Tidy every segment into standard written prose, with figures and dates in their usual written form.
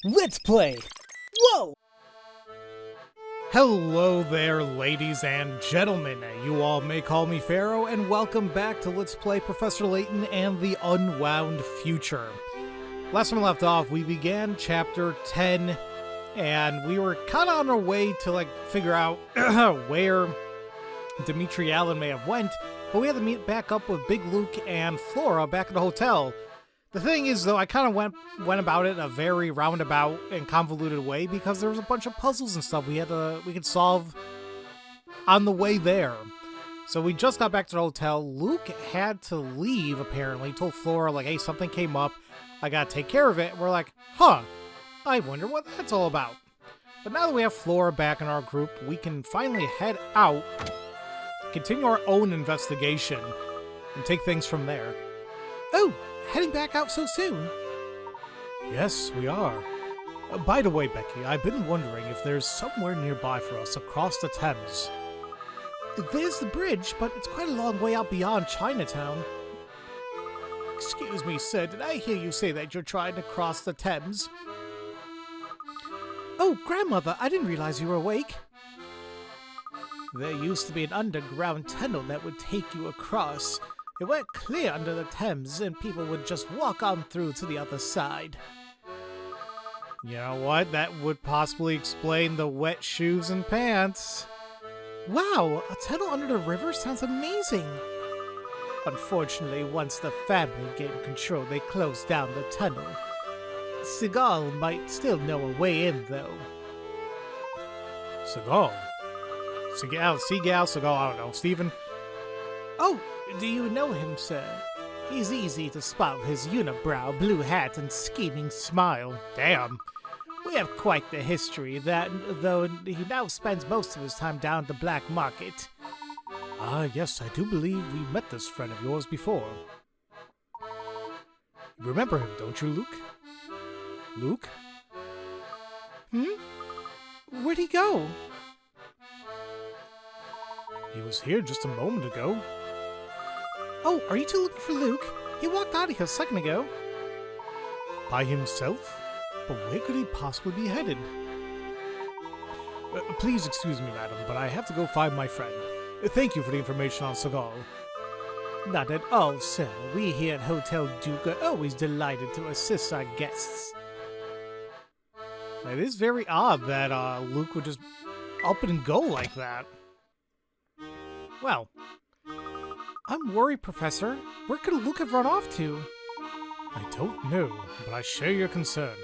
Let's play! Whoa! Hello there, ladies and gentlemen. You all may call me Pharaoh, and welcome back to Let's Play Professor Layton and the Unwound Future. Last time we left off, we began Chapter 10, and we were kind of on our way to, figure out where Dimitri Allen may have went, but we had to meet back up with Big Luke and Flora back at the hotel. The thing is, though, I kind of went about it in a very roundabout and convoluted way because there was a bunch of puzzles and stuff we could solve on the way there. So we just got back to the hotel. Luke had to leave, apparently. He told Flora, hey, something came up. I gotta take care of it. And we're like, huh, I wonder what that's all about. But now that we have Flora back in our group, we can finally head out, continue our own investigation, and take things from there. Oh! Heading back out so soon? Yes, we are. By the way, Becky, I've been wondering if there's somewhere nearby for us across the Thames. There's the bridge, but it's quite a long way out beyond Chinatown. Excuse me, sir, did I hear you say that you're trying to cross the Thames? Oh, Grandmother, I didn't realize you were awake. There used to be an underground tunnel that would take you across. It went clear under the Thames, and people would just walk on through to the other side. You know what? That would possibly explain the wet shoes and pants. Wow, a tunnel under the river sounds amazing. Unfortunately, once the family gained control, they closed down the tunnel. Seagal might still know a way in, though. Seagal? Seagal, I don't know. Steven? Oh! Do you know him, sir? He's easy to spot with his unibrow, blue hat, and scheming smile. Damn. We have quite the history, though he now spends most of his time down at the black market. Ah, yes, I do believe we met this friend of yours before. You remember him, don't you, Luke? Luke? Where'd he go? He was here just a moment ago. Oh, are you two looking for Luke? He walked out of here a second ago. By himself? But where could he possibly be headed? Please excuse me, madam, but I have to go find my friend. Thank you for the information on Seagal. Not at all, sir. We here at Hotel Duke are always delighted to assist our guests. It is very odd that Luke would just up and go like that. Well, I'm worried, Professor. Where could Luke have run off to? I don't know, but I share your concern.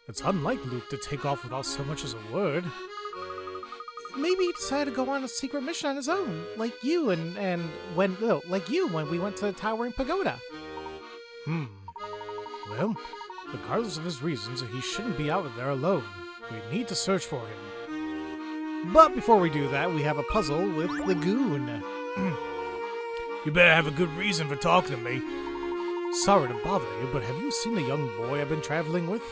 It's unlike Luke to take off without so much as a word. Maybe he decided to go on a secret mission on his own, like you when we went to the Towering Pagoda. Well, regardless of his reasons, he shouldn't be out there alone. We need to search for him. But before we do that, we have a puzzle with Lagoon. You better have a good reason for talking to me. Sorry to bother you, but have you seen the young boy I've been traveling with?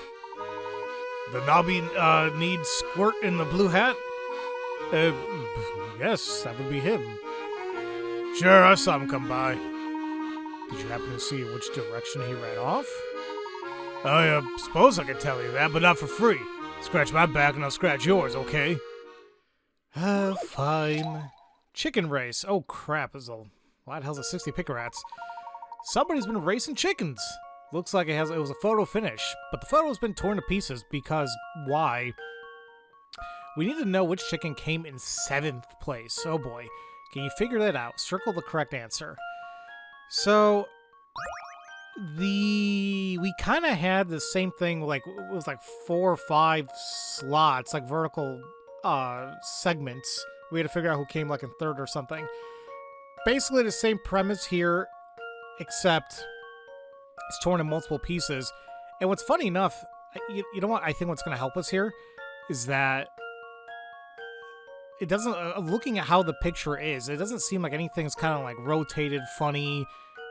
The knobby, needs squirt in the blue hat? Yes, that would be him. Sure, I saw him come by. Did you happen to see which direction he ran off? I suppose I could tell you that, but not for free. Scratch my back and I'll scratch yours, okay? Fine. Chicken race. Oh, crap. Why the hell's a 60 picker-rats? Somebody's been racing chickens. Looks like it was a photo finish, but the photo's been torn to pieces because why? We need to know which chicken came in 7th place. Oh boy. Can you figure that out? Circle the correct answer. So, we kind of had the same thing, it was 4 or 5 slots, vertical segments. We had to figure out who came in 3rd or something. Basically the same premise here, except it's torn in multiple pieces. And what's funny enough, you know what I think what's going to help us here is that it doesn't, looking at how the picture is, it doesn't seem like anything's kind of rotated funny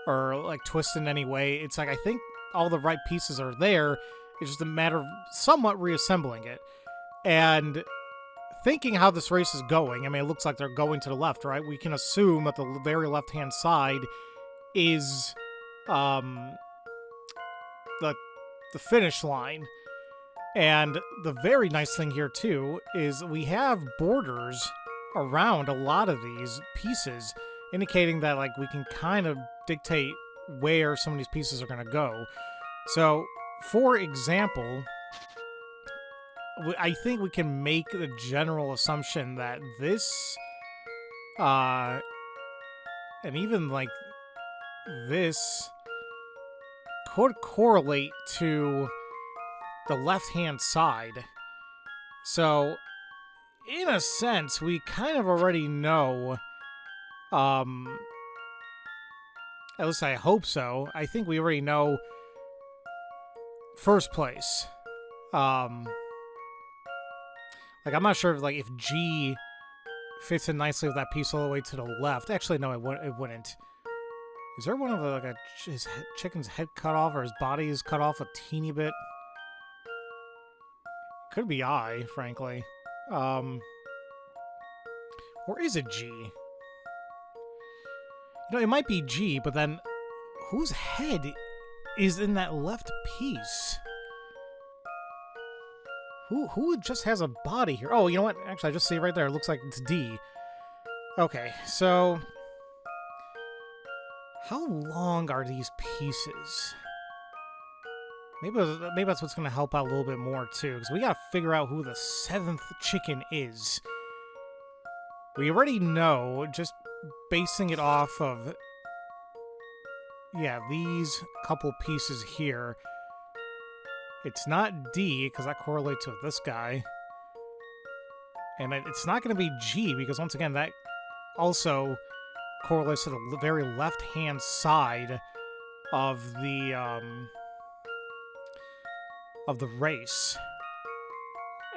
or twisted in any way. It's I think all the right pieces are there. It's just a matter of somewhat reassembling it. And thinking how this race is going, I mean, it looks like they're going to the left, right? We can assume that the very left-hand side is the finish line. And the very nice thing here, too, is we have borders around a lot of these pieces, indicating that, like, we can kind of dictate where some of these pieces are going to go. So, for example, I think we can make the general assumption that this, and even, like, this could correlate to the left-hand side. So, in a sense, we kind of already know, at least I hope so. I think we already know first place. Like, I'm not sure if G fits in nicely with that piece all the way to the left. Actually, no, it wouldn't. Is there one of his chicken's head cut off, or his body is cut off a teeny bit? Could be I, frankly. Or is it G? You know, it might be G, but then whose head is in that left piece? Who just has a body here? Oh, you know what? Actually, I just see it right there. It looks like it's D. Okay, so how long are these pieces? Maybe that's what's going to help out a little bit more, too, because we got to figure out who the 7th chicken is. We already know, just basing it off of, yeah, these couple pieces here. It's not D, because that correlates with this guy. And it's not going to be G, because once again, that also correlates to the very left-hand side of the race.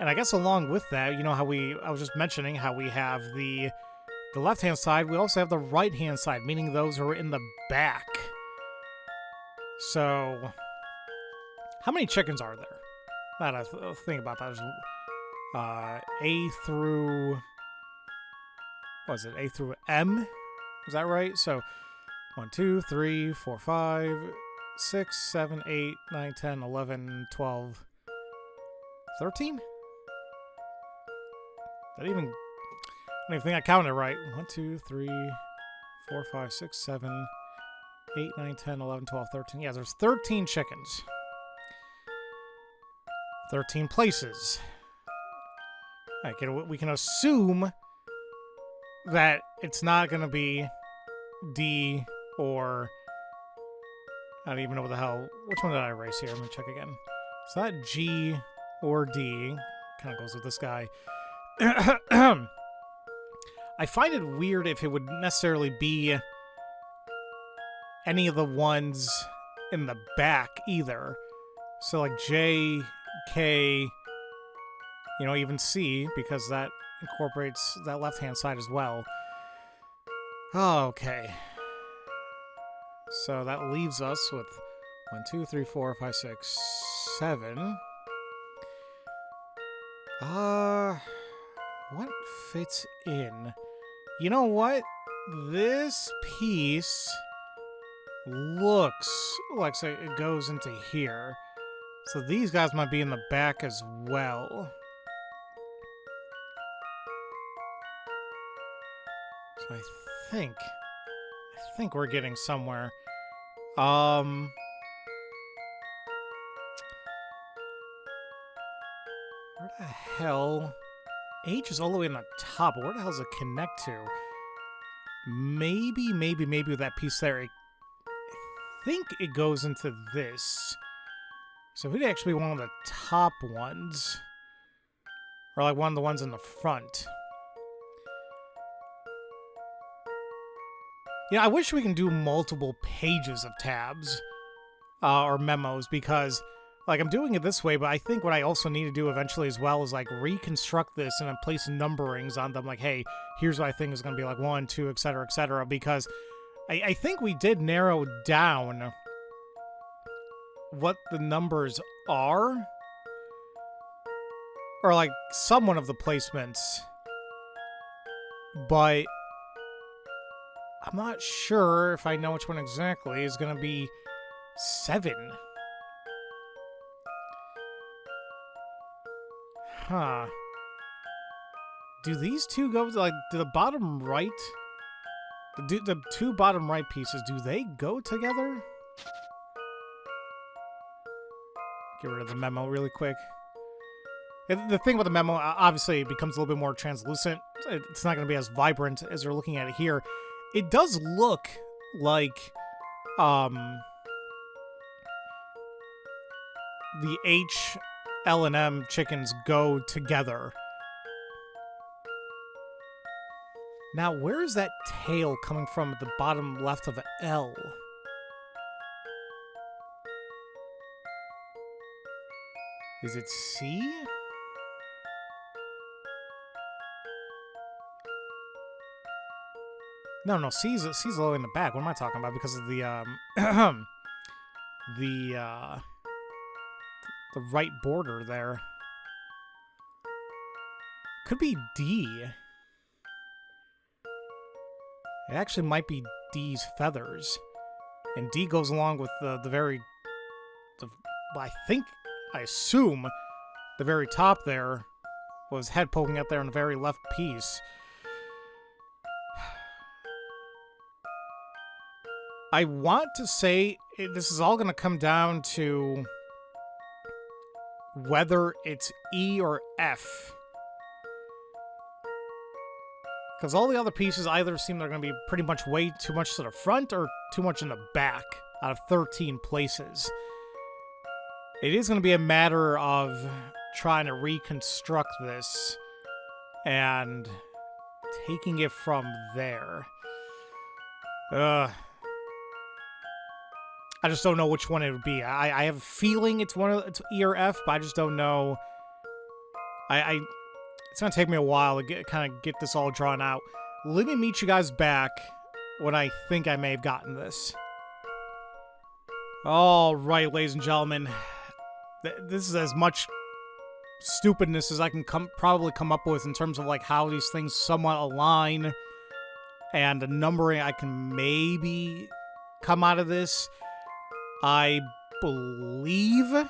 And I guess along with that, you know how I was just mentioning how we have the left-hand side, we also have the right-hand side, meaning those who are in the back. So, how many chickens are there? Not a thing about that. There's A through, what is it? A through M? Is that right? So, 1, 2, 3, 4, 5, 6, 7, 8, 9, 10, 11, 12, 13? That even, I don't even think I counted right. 1, 2, 3, 4, 5, 6, 7, 8, 9, 10, 11, 12, 13. Yeah, there's 13 chickens. 13 places. We can assume that it's not going to be D or I don't even know what the hell. Which one did I erase here? Let me check again. It's not G or D. Kind of goes with this guy. I find it weird if it would necessarily be any of the ones in the back either. So like J, K, you know, even C, because that incorporates that left-hand side as well. Okay. So that leaves us with 1, 2, 3, 4, 5, 6, 7. What fits in? You know what? This piece looks like it goes into here. So these guys might be in the back as well. So I think we're getting somewhere. Where the hell? H is all the way on the top. Where the hell does it connect to? Maybe with that piece there. I think it goes into this. So it'd actually be one of the top ones. Or like one of the ones in the front. Yeah, I wish we can do multiple pages of tabs or memos because, like, I'm doing it this way, but I think what I also need to do eventually as well is, like, reconstruct this and then place numberings on them. Like, hey, here's what I think is going to be, like, 1, 2, etc., because I think we did narrow down what the numbers are. Or, like, somewhat of the placements. But I'm not sure if I know which one exactly is going to be 7. Huh. Do these two go, like, to the bottom right? The two bottom right pieces, do they go together? Get rid of the memo really quick. The thing about the memo, obviously, it becomes a little bit more translucent. It's not going to be as vibrant as you're looking at it here. It does look like, the H, L, and M chickens go together. Now, where is that tail coming from at the bottom left of L? Is it C? No, C's low in the back. What am I talking about? Because of the the right border there. Could be D. It actually might be D's feathers. And D goes along with the I assume the very top there was head poking out there in the very left piece. I want to say this is all going to come down to whether it's E or F. Because all the other pieces either seem they're going to be pretty much way too much to the front or too much in the back out of 13 places. It is going to be a matter of trying to reconstruct this and taking it from there. I just don't know which one it would be. I have a feeling it's it's E or F, but I just don't know. It's gonna take me a while to kind of get this all drawn out. Let me meet you guys back when I think I may have gotten this. All right, ladies and gentlemen, this is as much stupidness as I can probably come up with in terms of like how these things somewhat align and the numbering I can maybe come out of this. I believe,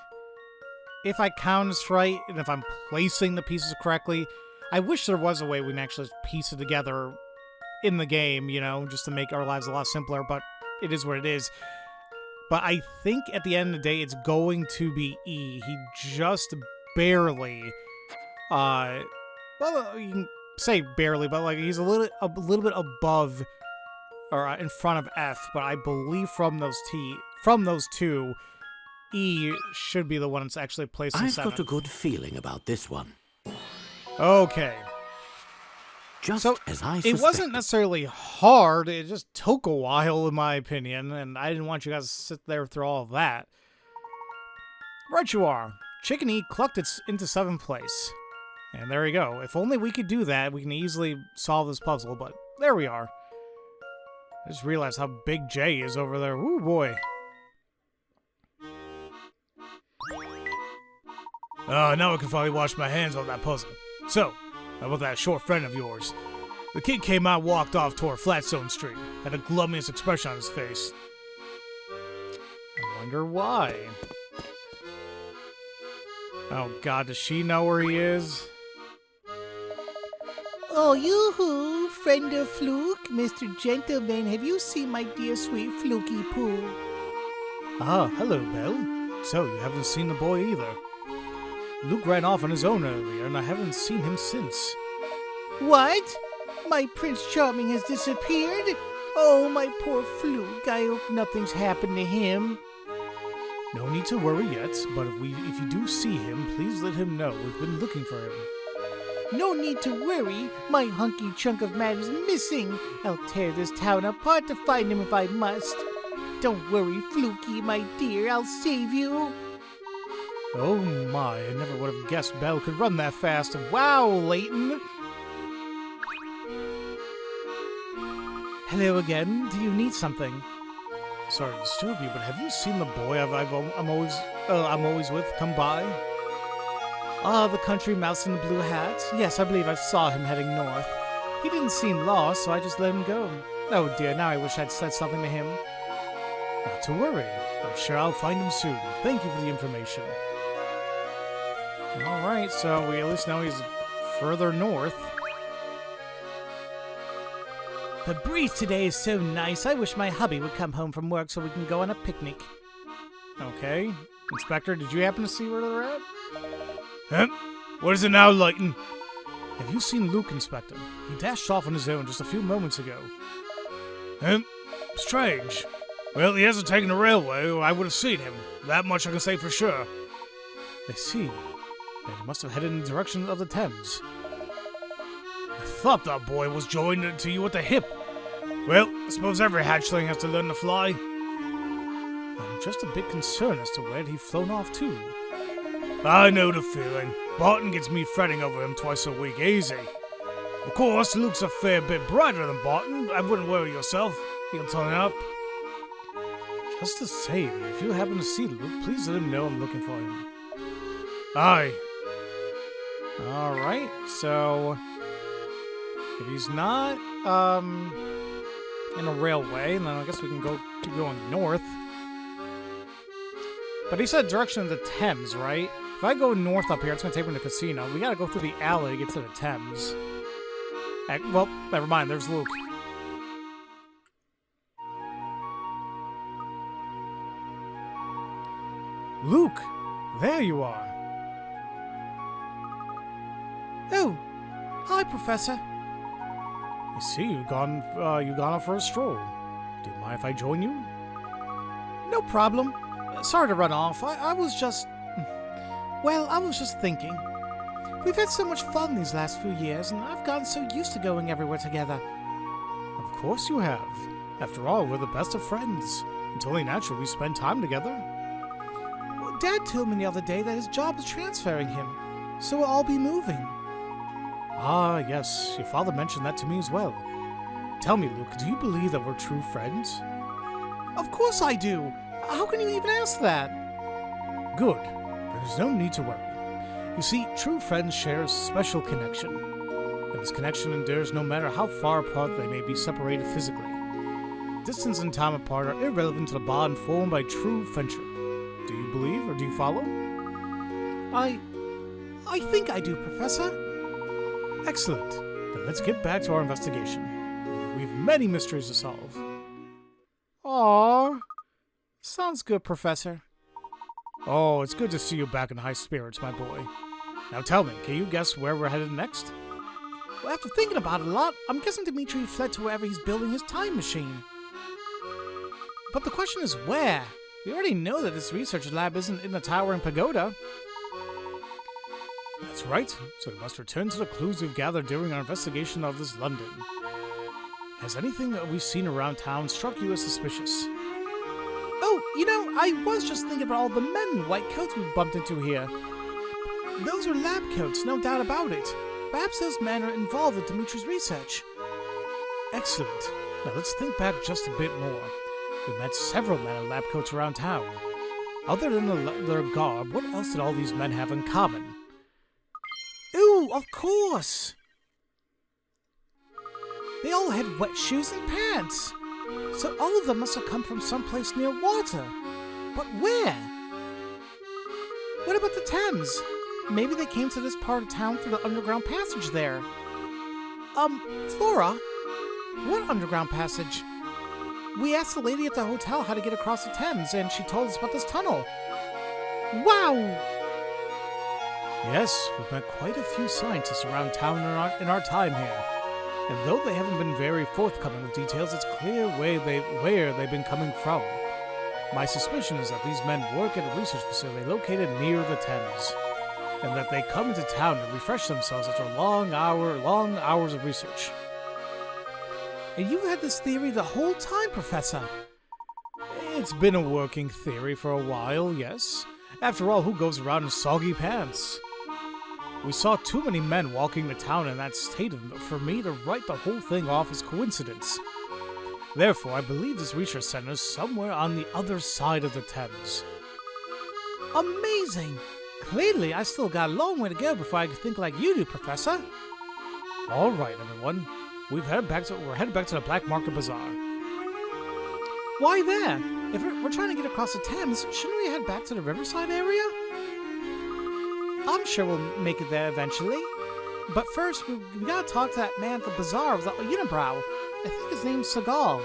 if I count this right, and if I'm placing the pieces correctly, I wish there was a way we can actually piece it together in the game, you know, just to make our lives a lot simpler, but it is what it is. But I think at the end of the day, it's going to be E. He just barely, well, you can say barely, but like he's a little bit above or in front of F, but I believe from those two, E should be the one that's actually placed in 7th. I've got a good feeling about this one. Okay. Just so as I it wasn't necessarily hard, it just took a while in my opinion, and I didn't want you guys to sit there through all of that. Right you are. Chicken E clucked it into 7th place. And there you go. If only we could do that, we can easily solve this puzzle, but there we are. I just realized how big J is over there. Ooh, boy. Now I can finally wash my hands on that puzzle. So, how about that short friend of yours? The kid came out and walked off toward Flatstone Street. Had a gloomiest expression on his face. I wonder why. Oh god, does she know where he is? Oh, yoo-hoo, friend of Fluke, Mr. Gentleman, have you seen my dear sweet Flukey Poo? Ah, hello, Belle. So, you haven't seen the boy either. Luke ran off on his own earlier, and I haven't seen him since. What? My Prince Charming has disappeared? Oh, my poor Fluke, I hope nothing's happened to him. No need to worry yet, but if you do see him, please let him know we've been looking for him. No need to worry, my hunky chunk of man is missing. I'll tear this town apart to find him if I must. Don't worry, Flukey, my dear, I'll save you. Oh my, I never would have guessed Belle could run that fast. Wow, Layton! Hello again, do you need something? Sorry to disturb you, but have you seen the boy I'm always with come by? Ah, the country mouse in the blue hat? Yes, I believe I saw him heading north. He didn't seem lost, so I just let him go. Oh dear, now I wish I'd said something to him. Not to worry. I'm sure I'll find him soon. Thank you for the information. Alright, so we at least know he's further north. The breeze today is so nice. I wish my hubby would come home from work so we can go on a picnic. Okay. Inspector, did you happen to see where they're at? Huh? What is it now, Layton? Have you seen Luke, Inspector? He dashed off on his own just a few moments ago. Strange. Well, he hasn't taken the railway, or I would have seen him. That much I can say for sure. I see. Then he must have headed in the direction of the Thames. I thought that boy was joined to you at the hip. Well, I suppose every hatchling has to learn to fly. I'm just a bit concerned as to where he'd flown off to. I know the feeling. Barton gets me fretting over him twice a week, easy. Of course, Luke's a fair bit brighter than Barton. I wouldn't worry yourself. He'll turn up. Just the same, if you happen to see Luke, please let him know I'm looking for him. Aye. Alright, so if he's not in a railway, then I guess we can keep going north. But he said direction of the Thames, right? If I go north up here, it's gonna take me to the casino. We gotta go through the alley to get to the Thames. Well, never mind, there's Luke. Luke! There you are! Oh, hi, Professor. I see you've gone off for a stroll. Do you mind if I join you? No problem. Sorry to run off. I was just thinking. We've had so much fun these last few years, and I've gotten so used to going everywhere together. Of course you have. After all, we're the best of friends. It's only natural we spend time together. Well, Dad told me the other day that his job is transferring him, so we'll all be moving. Ah, yes. Your father mentioned that to me as well. Tell me, Luke, do you believe that we're true friends? Of course I do. How can you even ask that? Good. There's no need to worry. You see, true friends share a special connection. And this connection endures no matter how far apart they may be separated physically. Distance and time apart are irrelevant to the bond formed by true friendship. Do you believe, or do you follow? I think I do, Professor. Excellent. Then let's get back to our investigation. We've many mysteries to solve. Aww. Sounds good, Professor. Oh, it's good to see you back in high spirits, my boy. Now tell me, can you guess where we're headed next? Well, after thinking about it a lot, I'm guessing Dimitri fled to wherever he's building his time machine. But the question is where? We already know that this research lab isn't in the towering pagoda. That's right, so we must return to the clues we've gathered during our investigation of this London. Has anything that we've seen around town struck you as suspicious? Oh, I was just thinking about all the men in white coats we bumped into here. Those are lab coats, no doubt about it. Perhaps those men are involved with Dimitri's research. Excellent. Now let's think back just a bit more. We met several men in lab coats around town. Other than their garb, what else did all these men have in common? Ooh, of course! They all had wet shoes and pants. So all of them must have come from someplace near water. But where? What about the Thames? Maybe they came to this part of town through the underground passage there. Flora? What underground passage? We asked the lady at the hotel how to get across the Thames, and she told us about this tunnel. Wow! Yes, we've met quite a few scientists around town in our time here. And though they haven't been very forthcoming with details, it's clear where they've been coming from. My suspicion is that these men work at a research facility located near the Thames, and that they come into town to refresh themselves after long hours of research. And you had this theory the whole time, Professor? It's been a working theory for a while, yes. After all, who goes around in soggy pants? We saw too many men walking the town in that state for me to write the whole thing off as coincidence. Therefore, I believe this research center is somewhere on the other side of the Thames. Amazing! Clearly, I still got a long way to go before I can think like you do, Professor. All right, everyone. We're headed back to the Black Market Bazaar. Why there? If we're trying to get across the Thames, shouldn't we head back to the Riverside area? I'm sure we'll make it there eventually. But first, we gotta talk to that man at the bazaar with the unibrow. I think his name's Seagal.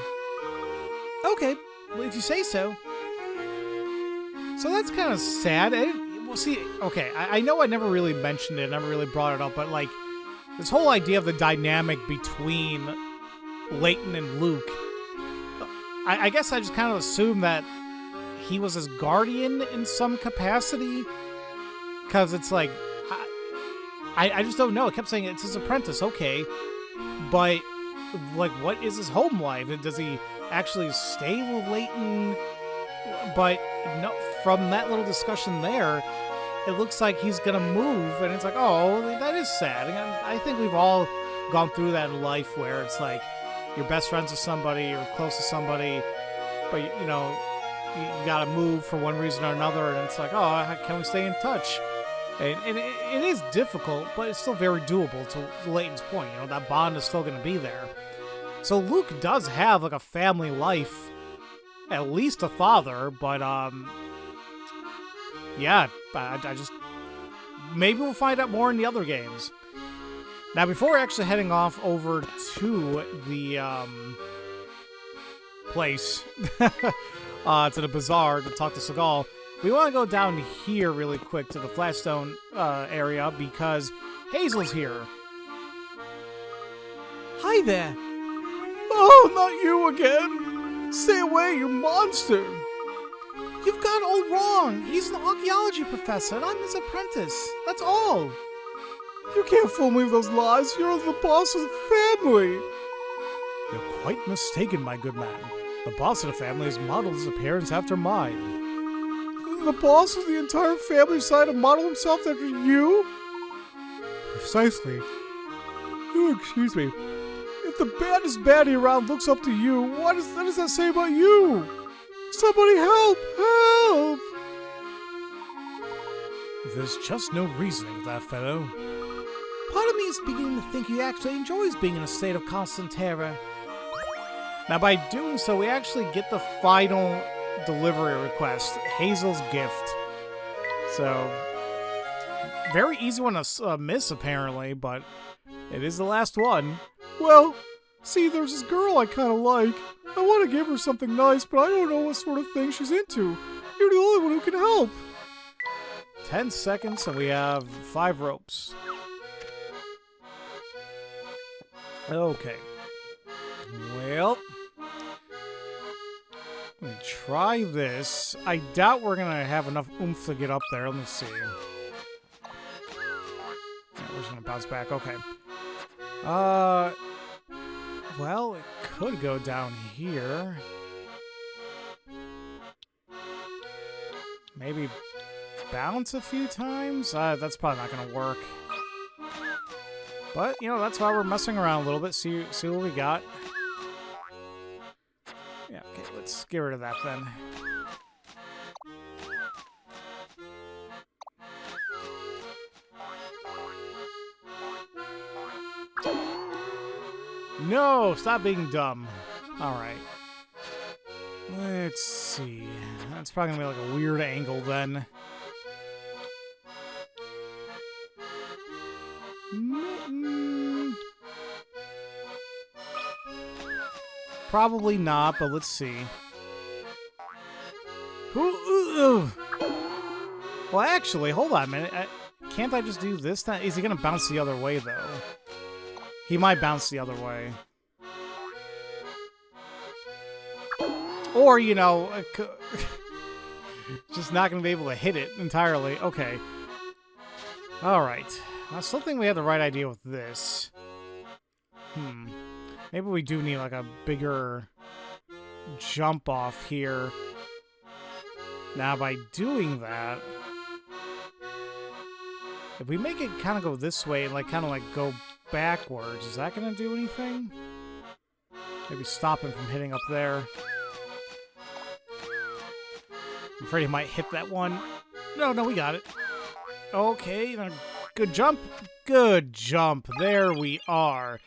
Okay, well, if you say so. So that's kind of sad. Well, see, okay, I know I never really mentioned it, never really brought it up, but like, this whole idea of the dynamic between Layton and Luke, I guess I just kind of assumed that he was his guardian in some capacity, because it's like, I just don't know. It kept saying it's his apprentice, okay, but like, what is his home life? Does he actually stay with Layton? But no, from that little discussion there, it looks like he's gonna move, and it's like, oh, that is sad. And I think we've all gone through that in life, where it's like you're best friends with somebody, you're close to somebody, but you know, you gotta move for one reason or another, and it's like, oh, how can we stay in touch? And it is difficult, but it's still very doable. To Layton's point, you know, that bond is still gonna be there. So Luke does have like a family life, at least a father, but yeah, I just, maybe we'll find out more in the other games. Now, before actually heading off over to the place, to the bazaar to talk to Seagal, we want to go down here really quick to the Flagstone area, because Hazel's here. Hi there. Oh, not you again! Stay away, you monster! You've got it all wrong. He's an archaeology professor, and I'm his apprentice. That's all. You can't fool me with those lies. You're the boss of the family. You're quite mistaken, my good man. The boss of the family has modeled his appearance after mine. The boss of the entire family decided to model himself after you? Precisely. Oh, excuse me. If the baddest baddie around looks up to you, what does that say about you? Somebody help! Help! There's just no reasoning with that fellow. Part of me is beginning to think he actually enjoys being in a state of constant terror. Now, by doing so, we actually get the final delivery request, Hazel's gift. So, very easy one to miss, apparently, but it is the last one. Well, see, there's this girl I kind of like. I want to give her something nice, but I don't know what sort of thing she's into. You're the only one who can help. 10 seconds, and we have 5 ropes. Okay. Well, let me try this. I doubt we're going to have enough oomph to get up there. Let me see. Yeah, we're just going to bounce back. Okay. Well, it could go down here. Maybe bounce a few times? That's probably not going to work. But, you know, that's why we're messing around a little bit. See what we got. Yeah, okay, let's get rid of that then. No, stop being dumb. Alright. Let's see. That's probably gonna be like a weird angle then. Probably not, but let's see. Well, actually, hold on a minute. Can't I just do this? Is he gonna bounce the other way, though? He might bounce the other way. Or, you know, just not going to be able to hit it entirely. Okay. Alright. I still think we have the right idea with this. Maybe we do need, like, a bigger jump off here. Now, by doing that, if we make it kind of go this way and, like, kind of, like, go backwards, is that going to do anything? Maybe stop him from hitting up there. I'm afraid he might hit that one. No, we got it. Okay, good jump. Good jump. There we are.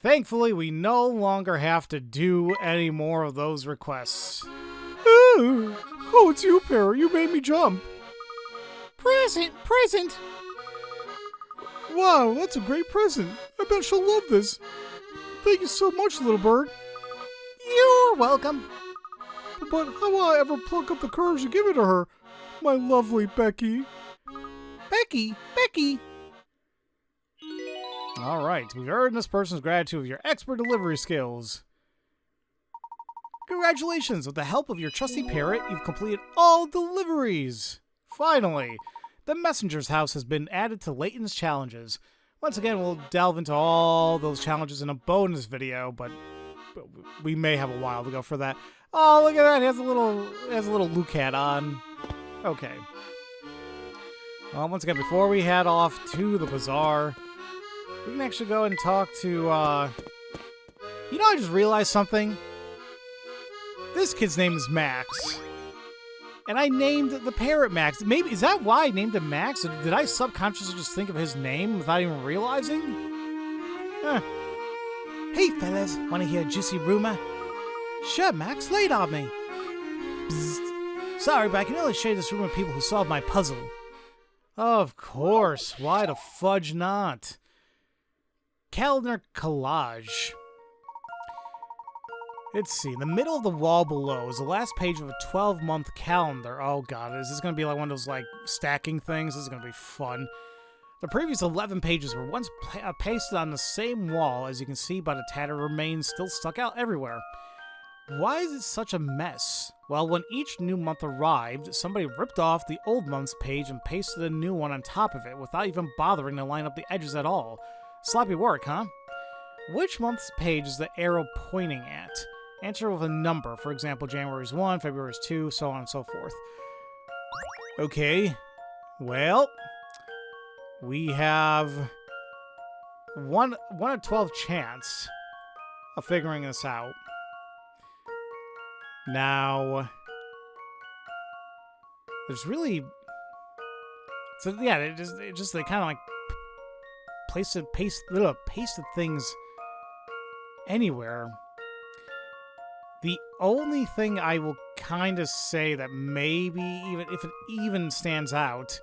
Thankfully, we no longer have to do any more of those requests. Oh, it's you, Pharaoh. You made me jump. Present! Wow, that's a great present. I bet she'll love this. Thank you so much, little bird. You're welcome. But how will I ever pluck up the courage to give it to her? My lovely Becky. Becky! Alright, we've earned this person's gratitude with your expert delivery skills. Congratulations! With the help of your trusty parrot, you've completed all deliveries! Finally! The messenger's house has been added to Layton's challenges. Once again, we'll delve into all those challenges in a bonus video, but we may have a while to go for that. Oh, look at that! It has a little Luke hat on. Okay. Well, once again, before we head off to the bazaar, we can actually go and talk to, You know, I just realized something. This kid's name is Max. And I named the parrot Max. Maybe, is that why I named him Max? Or did I subconsciously just think of his name without even realizing? Hey, fellas, want to hear a juicy rumor? Sure, Max, lay it on me. Bzzzt. Sorry, but I can only share this rumor with people who solve my puzzle. Of course. Why the fudge not? Calendar collage. Let's see. In the middle of the wall below is the last page of a 12-month calendar. Oh god, is this going to be like one of those like stacking things? This is going to be fun. The previous 11 pages were once pasted on the same wall, as you can see by the tattered remains still stuck out everywhere. Why is it such a mess? Well, when each new month arrived, somebody ripped off the old month's page and pasted a new one on top of it without even bothering to line up the edges at all. Sloppy work, huh? Which month's page is the arrow pointing at? Answer with a number. For example, January's 1, February's 2, so on and so forth. Okay. Well, we have one in 12 chance of figuring this out. Now, there's really... So, yeah, it just they kind of like pasted things anywhere. The only thing I will kind of say that maybe, even if it even stands out,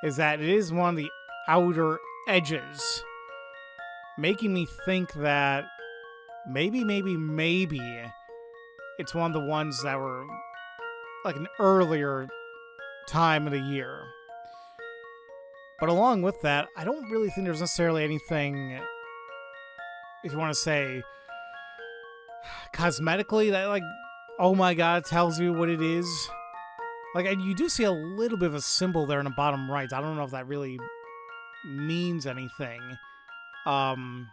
is that it is one of the outer edges, making me think that maybe it's one of the ones that were like an earlier time of the year. But along with that, I don't really think there's necessarily anything, if you want to say, cosmetically that, like, oh my god, tells you what it is. Like, and you do see a little bit of a symbol there in the bottom right. I don't know if that really means anything. And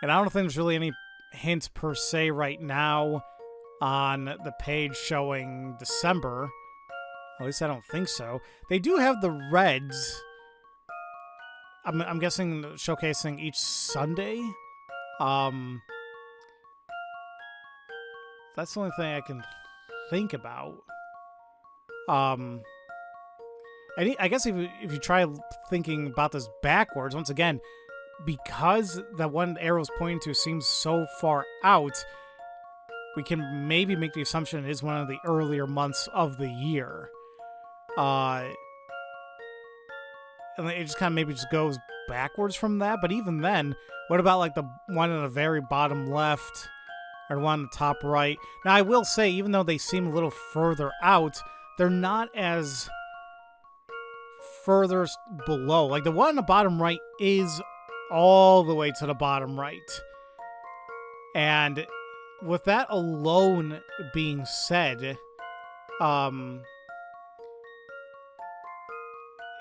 I don't think there's really any hint per se right now on the page showing December. At least I don't think so. They do have the reds. I'm guessing showcasing each Sunday. That's the only thing I can think about. I guess if you try thinking about this backwards, once again, because that one arrow's pointing to seems so far out, we can maybe make the assumption it is one of the earlier months of the year. And it just kind of maybe just goes backwards from that. But even then, what about like the one in the very bottom left or one on the top right? Now, I will say, even though they seem a little further out, they're not as further below. Like the one on the bottom right is all the way to the bottom right. And with that alone being said,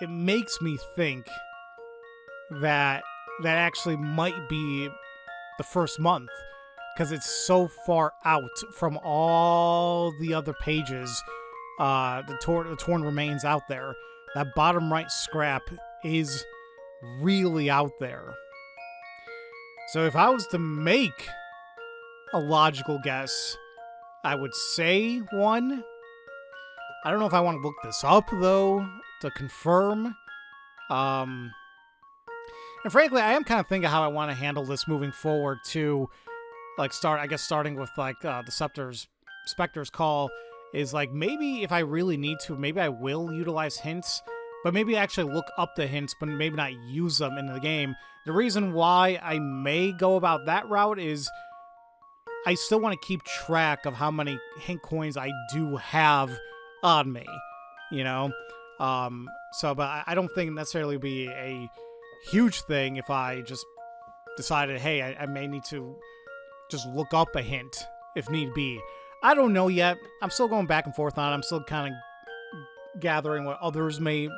it makes me think that that actually might be the first month, because it's so far out from all the other pages, the torn remains out there. That bottom right scrap is really out there. So if I was to make a logical guess, I would say 1. I don't know if I want to look this up, though, to confirm. And frankly, I am kind of thinking how I want to handle this moving forward, too. Like, starting with, like, the Spectre's Call is like maybe if I really need to, maybe I will utilize hints, but maybe actually look up the hints, but maybe not use them in the game. The reason why I may go about that route is I still want to keep track of how many hint coins I do have on me, you know? But I don't think necessarily be a huge thing if I just decided, hey, I may need to just look up a hint if need be. I don't know yet. I'm still going back and forth on it. I'm still kind of gathering what others may,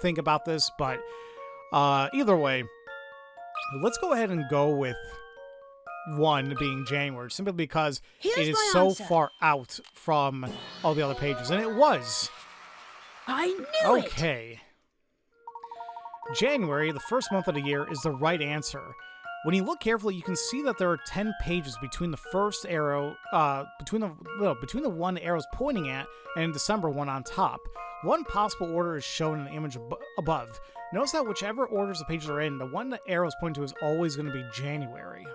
think about this. But either way, let's go ahead and go with 1 being January, simply because it is so far out from all the other pages. And it was. I knew it! Okay. January, the first month of the year, is the right answer. When you look carefully, you can see that there are 10 pages between the first arrow, between the one arrow's pointing at, and December one on top. One possible order is shown in the image above. Notice that whichever orders the pages are in, the one the arrow's pointing to is always going to be January.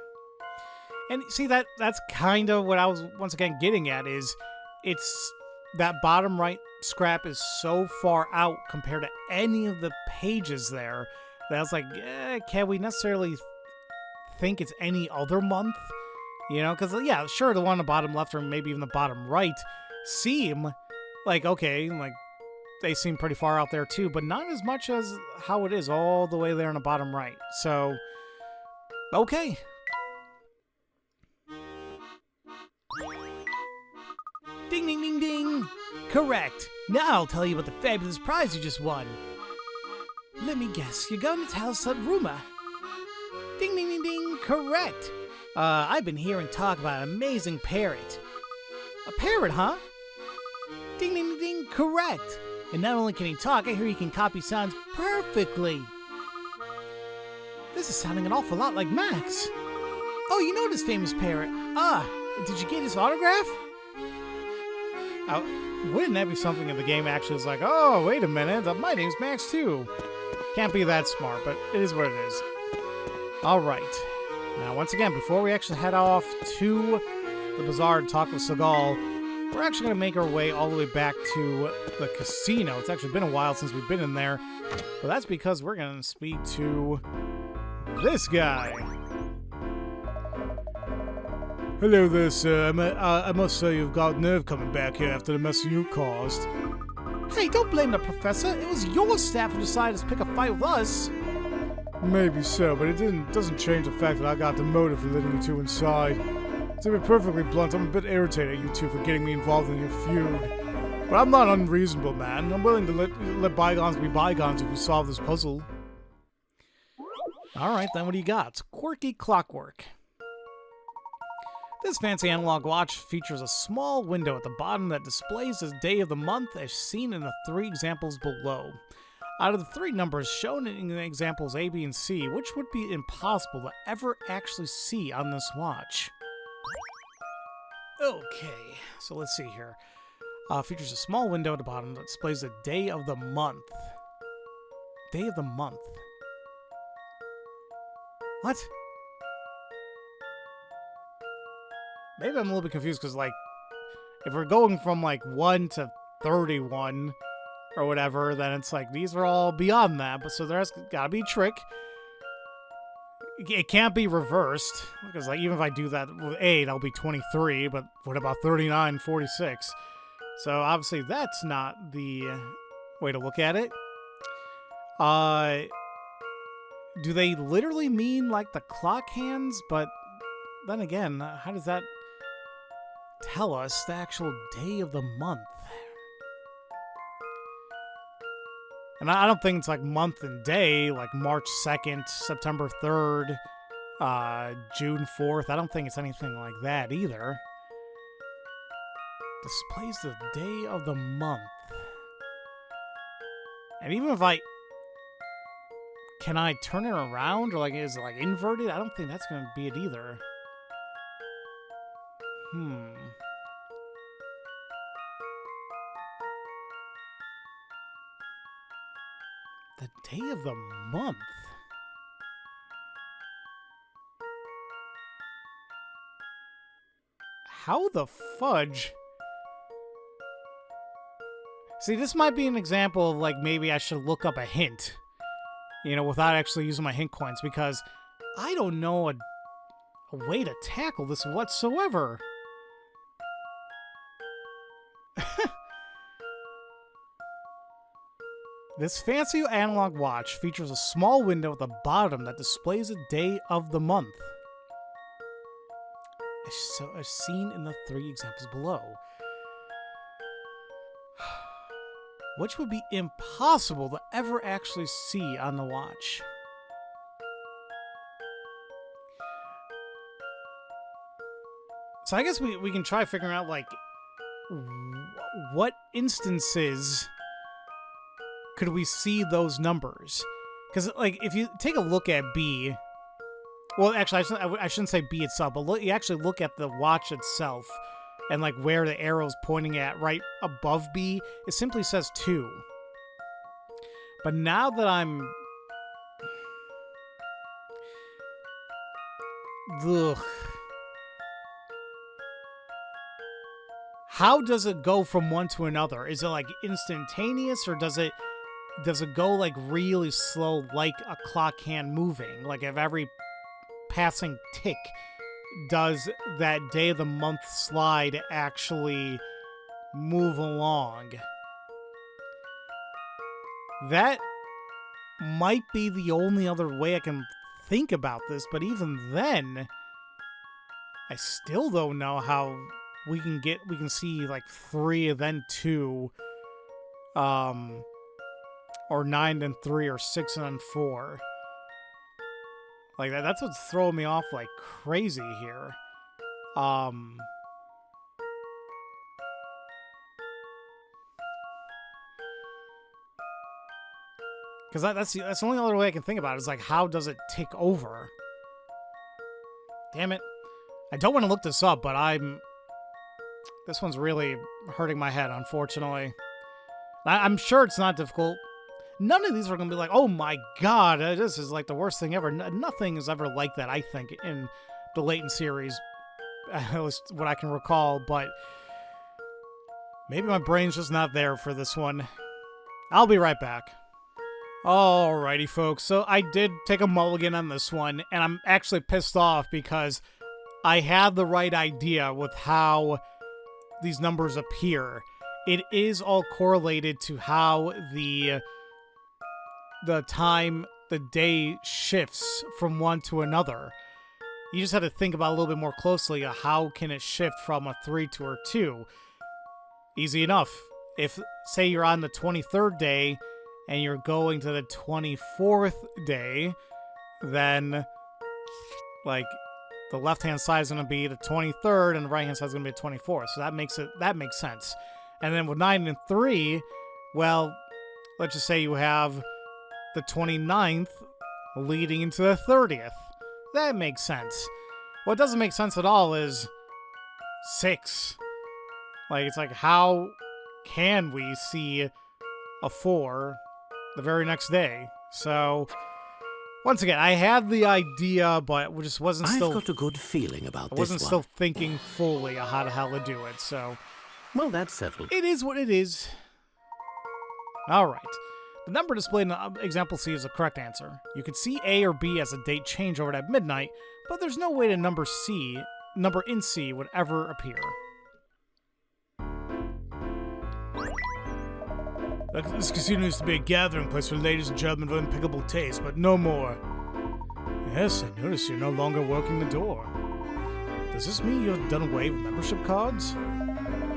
And see, that's kind of what I was once again getting at, is it's that bottom right scrap is so far out compared to any of the pages there that I was like, can we necessarily think it's any other month? Because, yeah, sure, the one on the bottom left or maybe even the bottom right seem like, okay, like they seem pretty far out there too, but not as much as how it is all the way there on the bottom right. So, okay. Ding, ding, ding, ding. Correct. Now I'll tell you about the fabulous prize you just won. Let me guess, you're going to tell us some rumor. Ding, ding, ding, ding. Correct. I've been hearing talk about an amazing parrot. A parrot, huh? Ding, ding, ding, ding. Correct. And not only can he talk, I hear he can copy sounds perfectly. This is sounding an awful lot like Max. Oh, you know this famous parrot. Did you get his autograph? Wouldn't that be something if the game actually was like, oh, wait a minute, my name's Max too? Can't be that smart, but it is what it is. Alright. Now, once again, before we actually head off to the bazaar and talk with Seagal, we're actually going to make our way all the way back to the casino. It's actually been a while since we've been in there, but that's because we're going to speak to this guy. Hello there, sir. I must say you've got nerve coming back here after the mess you caused. Hey, don't blame the professor. It was your staff who decided to pick a fight with us. Maybe so, but it doesn't change the fact that I got demoted for letting you two inside. To be perfectly blunt, I'm a bit irritated at you two for getting me involved in your feud. But I'm not unreasonable, man. I'm willing to let bygones be bygones if we solve this puzzle. Alright, then what do you got? Quirky clockwork. This fancy analog watch features a small window at the bottom that displays the day of the month as seen in the 3 examples below. Out of the 3 numbers shown in the examples A, B, and C, which would be impossible to ever actually see on this watch? Okay, so let's see here. Features a small window at the bottom that displays the day of the month. Day of the month. What? Maybe I'm a little bit confused because, like, if we're going from, like, 1 to 31 or whatever, then it's like, these are all beyond that. But so there's gotta be a trick. It can't be reversed because, like, even if I do that with 8, I'll be 23. But what about 39, 46? So obviously that's not the way to look at it. Do they literally mean, like, the clock hands? But then again, how does that tell us the actual day of the month? And I don't think it's like month and day, like March 2nd, September 3rd, June 4th. I don't think it's anything like that either. Displays the day of the month. And even if can I turn it around, or like is it like inverted? I don't think that's going to be it either. The day of the month. How the fudge See, this might be an example of, like, maybe I should look up a hint, you know, without actually using my hint coins, because I don't know a way to tackle this whatsoever. This fancy analog watch features a small window at the bottom that displays a day of the month, as seen in the 3 examples below, which would be impossible to ever actually see on the watch. So I guess we can try figuring out, like, what instances could we see those numbers? Because, like, if you take a look at B, well, actually, I shouldn't say B itself, but you actually look at the watch itself, and, like, where the arrow's pointing at right above B, it simply says 2. But now that I'm... Ugh. How does it go from one to another? Is it, like, instantaneous, or does it go, like, really slow, like a clock hand moving? Like, if every passing tick does that day of the month slide actually move along? That might be the only other way I can think about this, but even then, I still don't know how we can see, like, 3 and then 2, or 9 and 3, or 6 and then 4. Like, that's what's throwing me off like crazy here. Because that's the only other way I can think about it, is, like, how does it tick over? Damn it. I don't want to look this up, but this one's really hurting my head, unfortunately. I'm sure it's not difficult. None of these are going to be like, oh my god, this is, like, the worst thing ever. Nothing is ever like that, I think, in the Layton series. At least what I can recall, but maybe my brain's just not there for this one. I'll be right back. Alrighty, folks. So I did take a mulligan on this one, and I'm actually pissed off because I had the right idea with how these numbers appear. It is all correlated to how the time, the day shifts from one to another. You just have to think about a little bit more closely how can it shift from a 3 to a 2. Easy enough. If, say, you're on the 23rd day and you're going to the 24th day, then, like, the left-hand side is going to be the 23rd and the right-hand side is going to be the 24th. So that makes sense. And then with 9 and 3, well, let's just say you have the 29th leading into the 30th. That makes sense. What doesn't make sense at all is 6. Like, it's like, how can we see a 4 the very next day? So, once again, I had the idea, but it just wasn't still... I've got a good feeling about this one. I wasn't still thinking fully of how the hell to do it, so... Well, that's settled. It is what it is. Alright. The number displayed in example C is the correct answer. You could see A or B as a date changeover at midnight, but there's no way the number in C would ever appear. This casino used to be a gathering place for ladies and gentlemen of impeccable taste, but no more. Yes, I notice you're no longer working the door. Does this mean you've done away with membership cards?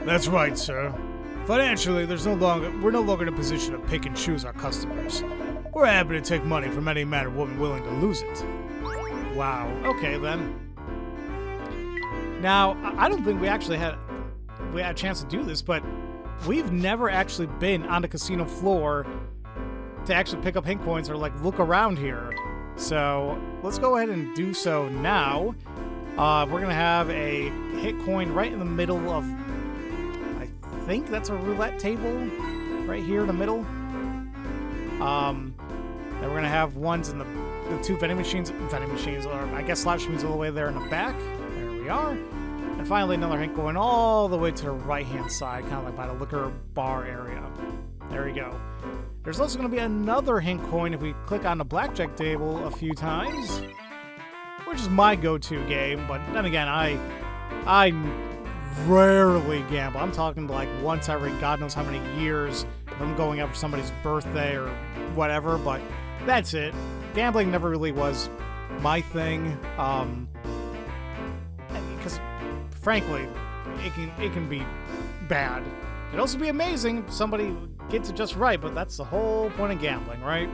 That's right, sir. Financially, we're no longer in a position to pick and choose our customers. We're happy to take money from any man or woman willing to lose it. Wow. Okay, then. Now, I don't think we had a chance to do this, but we've never actually been on the casino floor to actually pick up hint coins or, like, look around here. So, let's go ahead and do so now. We're going to have a hit coin right in the middle of... I think that's a roulette table right here in the middle. Then we're going to have ones in the 2 vending machines, or I guess slot machines all the way there in the back. There we are. And finally, another hint going all the way to the right-hand side, kind of like by the liquor bar area. There we go. There's also going to be another hint coin if we click on the blackjack table a few times, which is my go-to game. But then again, I rarely gamble. I'm talking like once every God knows how many years if I'm going out for somebody's birthday or whatever. But that's it. Gambling never really was my thing. Because frankly, it can be bad. It'd also be amazing if somebody gets it just right, but that's the whole point of gambling, right?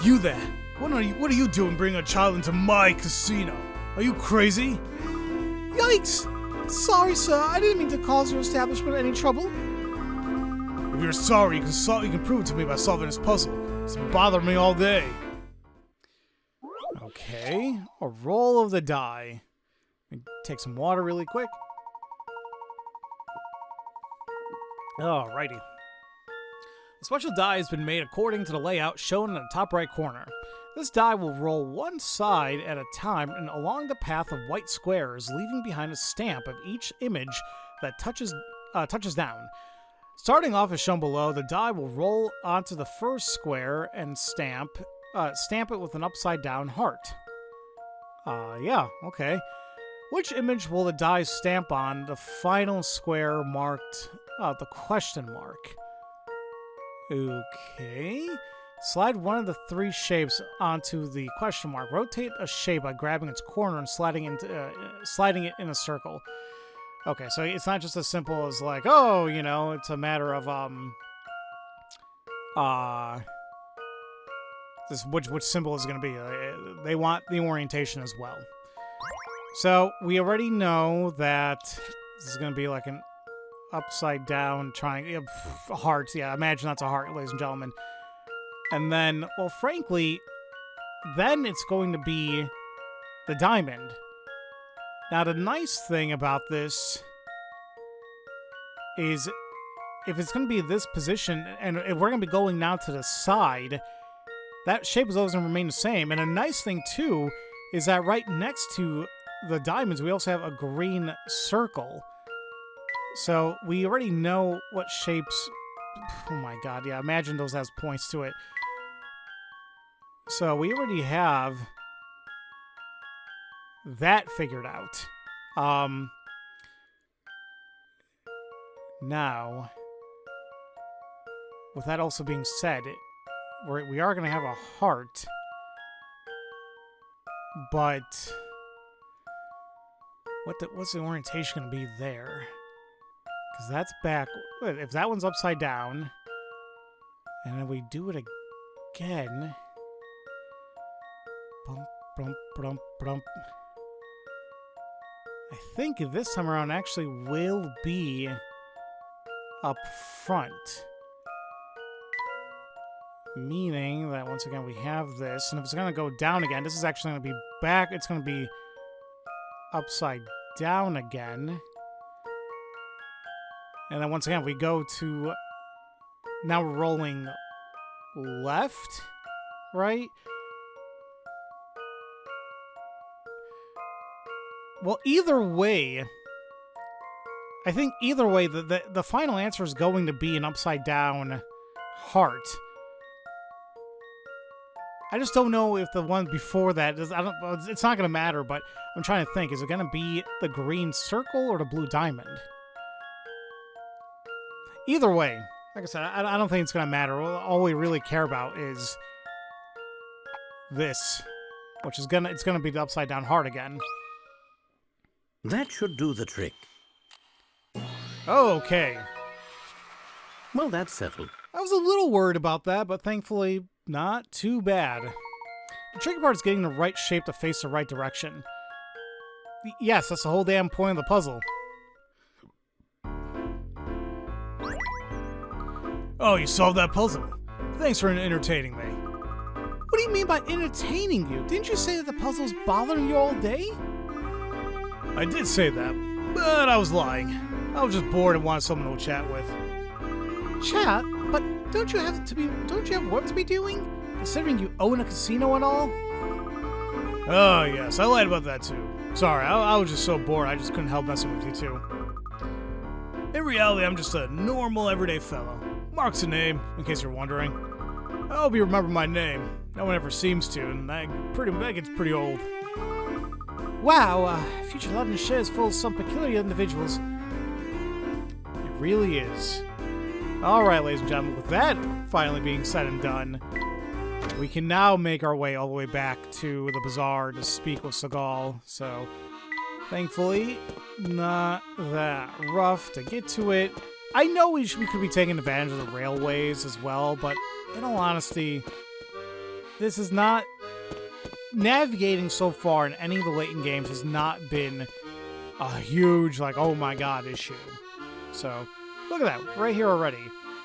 You there? What are you doing bringing a child into my casino? Are you crazy? Yikes! Sorry, sir. I didn't mean to cause your establishment any trouble. If you're sorry, you can prove it to me by solving this puzzle. It's been bothering me all day. Okay, a roll of the die. Take some water really quick. Alrighty. The special die has been made according to the layout shown in the top right corner. This die will roll one side at a time and along the path of white squares, leaving behind a stamp of each image that touches down. Starting off as shown below, the die will roll onto the first square and stamp it with an upside down heart. Yeah, okay. Which image will the die stamp on the final square marked the question mark? Okay. Slide one of the three shapes onto the question mark. Rotate a shape by grabbing its corner and sliding it in a circle. Okay, so it's not just as simple as like, oh, you know, it's a matter of which symbol is going to be. They want the orientation as well. So we already know that this is going to be like an upside down triangle, heart. Yeah, imagine that's a heart, ladies and gentlemen. And then, well, frankly, then it's going to be the diamond. Now, the nice thing about this is if it's going to be this position, and if we're going to be going now to the side, that shape is always going to remain the same. And a nice thing, too, is that right next to the diamonds, we also have a green circle. So we already know what shapes... Oh my god, yeah, imagine those has points to it. So we already have that figured out. Now, with that also being said, we are going to have a heart, but what's the orientation going to be there? Because that's back. If that one's upside down, and then we do it again. Bump, bump, bump, bump. I think this time around actually will be up front. Meaning that once again we have this, and if it's going to go down again, this is actually going to be back. It's going to be upside down again. And then once again, we go to... Now we're rolling left, right? Well, either way... I think either way, the final answer is going to be an upside down heart. I just don't know if the one before that is... it's not going to matter, but I'm trying to think. Is it going to be the green circle or the blue diamond? Either way, like I said, I don't think it's going to matter. All we really care about is this, which is it's going to be the upside down heart again. That should do the trick. Okay. Well, that's settled. I was a little worried about that, but thankfully not too bad. The tricky part is getting the right shape to face the right direction. Yes, that's the whole damn point of the puzzle. Oh, you solved that puzzle. Thanks for entertaining me. What do you mean by entertaining you? Didn't you say that the puzzle's bothering you all day? I did say that, but I was lying. I was just bored and wanted someone to chat with. Chat? But don't you have work to be doing? Considering you own a casino and all? Oh, yes, I lied about that too. Sorry, I was just so bored I just couldn't help messing with you too. In reality, I'm just a normal, everyday fellow. Mark's the name, in case you're wondering. I hope you remember my name. No one ever seems to, and that gets pretty old. Wow, future London share is full of some peculiar individuals. It really is. Alright, ladies and gentlemen, with that finally being said and done, we can now make our way all the way back to the bazaar to speak with Seagal. So, thankfully, not that rough to get to it. I know we could be taking advantage of the railways as well, but in all honesty, this is not... Navigating so far in any of the Layton games has not been a huge, like, oh my god issue. So, look at that, right here already.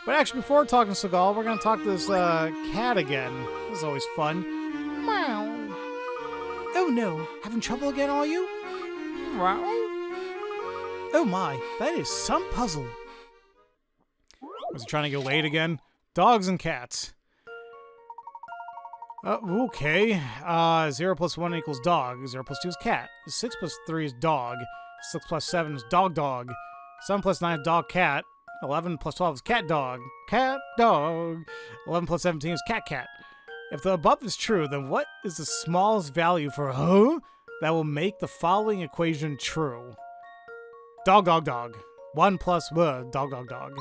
But actually, before talking to Seagal, we're going to talk to this cat again. This is always fun. Meow. Oh no, having trouble again, are you? Meow. Oh my, that is some puzzle. Was he trying to get laid again? Dogs and cats. Okay. 0 plus 1 equals dog. 0 plus 2 is cat. 6 plus 3 is dog. 6 plus 7 is dog dog. 7 plus 9 is dog cat. 11 plus 12 is cat dog. Cat dog. 11 plus 17 is cat cat. If the above is true, then what is the smallest value for that will make the following equation true? Dog dog dog. 1 plus dog dog dog.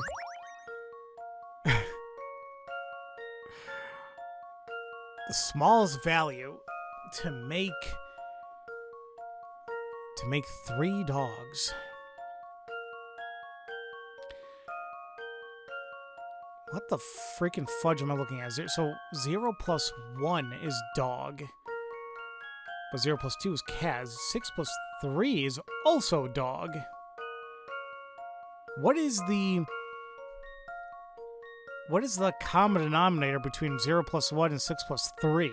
The smallest value to make 3 dogs. What the freaking fudge am I looking at? So 0 plus 1 is dog. But 0 plus 2 is cat. 6 plus 3 is also dog. What is the common denominator between 0 plus 1 and 6 plus 3?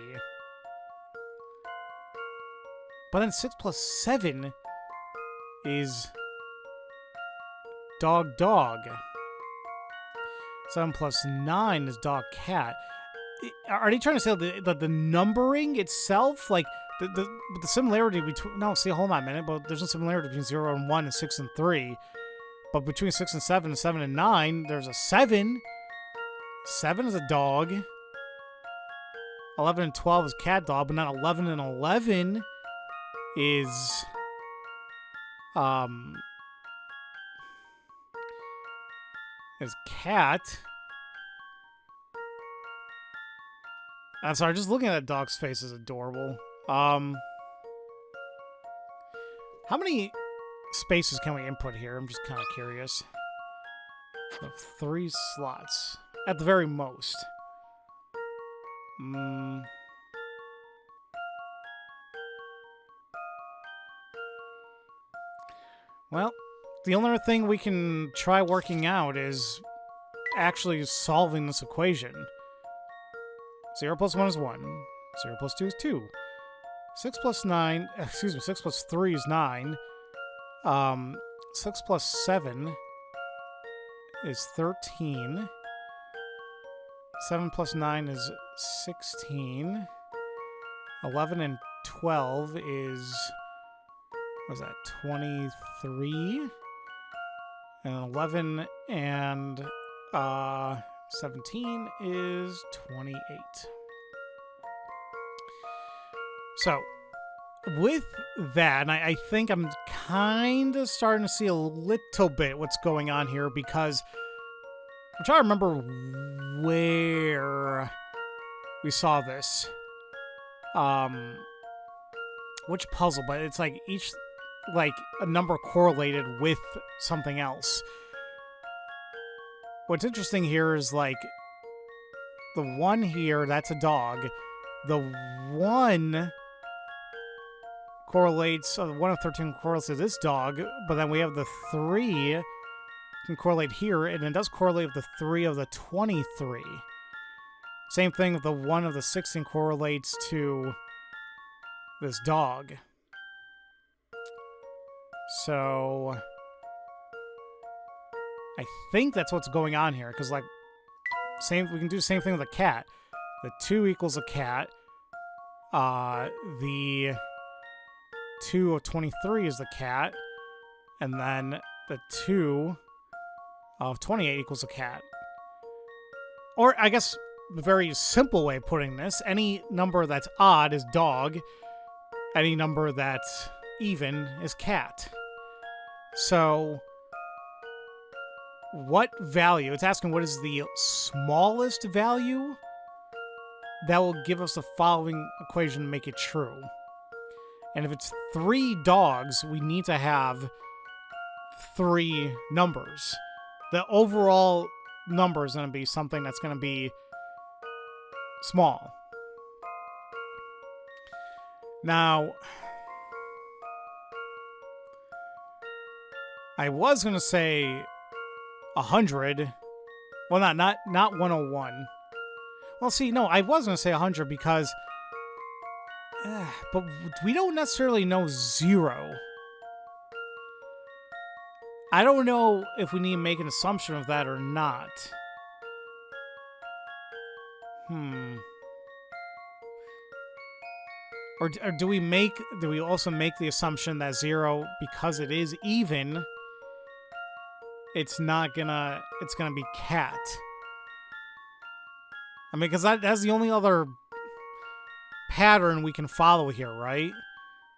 But then 6 plus 7 is dog dog. 7 plus 9 is dog cat. Are they trying to say that the numbering itself, like the similarity between... No, see, hold on a minute. But there's no similarity between 0 and 1 and 6 and 3. But between 6 and 7 and 7 and 9, there's a 7. 7 is a dog. 11 and 12 is cat dog, but not 11 and 11 is cat. I'm sorry, just looking at that dog's face is adorable. How many spaces can we input here? I'm just kind of curious. So 3 slots. At the very most. Well, the only other thing we can try working out is actually solving this equation. 0 plus 1 is 1. 0 plus 2 is 2. 6 plus 3 is 9. 6 plus 7 is 13. 7 plus 9 is 16. 11 and 12 is... What was that? 23. And 11 and 17 is 28. So, with that, and I think I'm kind of starting to see a little bit what's going on here, because I'm trying to remember where we saw this. Which puzzle, but it's like each, like, a number correlated with something else. What's interesting here is, like, the 1 here, that's a dog. The 1 correlates, 1 of 13 correlates to this dog, but then we have the 3 can correlate here, and it does correlate with the 3 of the 23. Same thing with the 1 of the 16 correlates to this dog. So I think that's what's going on here, because, like, we can do the same thing with a cat. The 2 equals a cat. The 2 of 23 is the cat, and then the 2 of 28 equals a cat. Or, I guess, the very simple way of putting this, any number that's odd is dog. Any number that's even is cat. So, what value? It's asking what is the smallest value that will give us the following equation to make it true. And if it's 3 dogs, we need to have 3 numbers. The overall number is going to be something that's going to be small. Now, I was going to say 100. Well, not 101. Well, see, no, I was going to say 100 because... but we don't necessarily know 0. I don't know if we need to make an assumption of that or not. Or do we also make the assumption that 0, because it is even, it's gonna be cat? I mean, because that's the only other pattern we can follow here, right?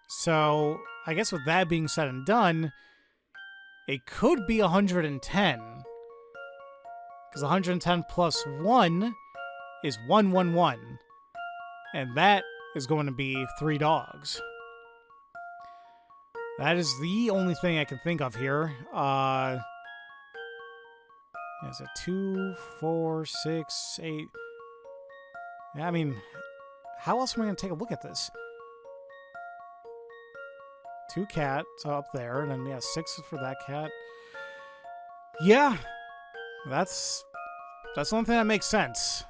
So, I guess with that being said and done, it could be 110. Because 110 plus 1 is 111. And that is going to be 3 dogs. That is the only thing I can think of here. Is it 2, 4, 6, 8? I mean, how else am I going to take a look at this? 2 cats up there, and then, yeah, 6 for that cat. Yeah, that's the only thing that makes sense.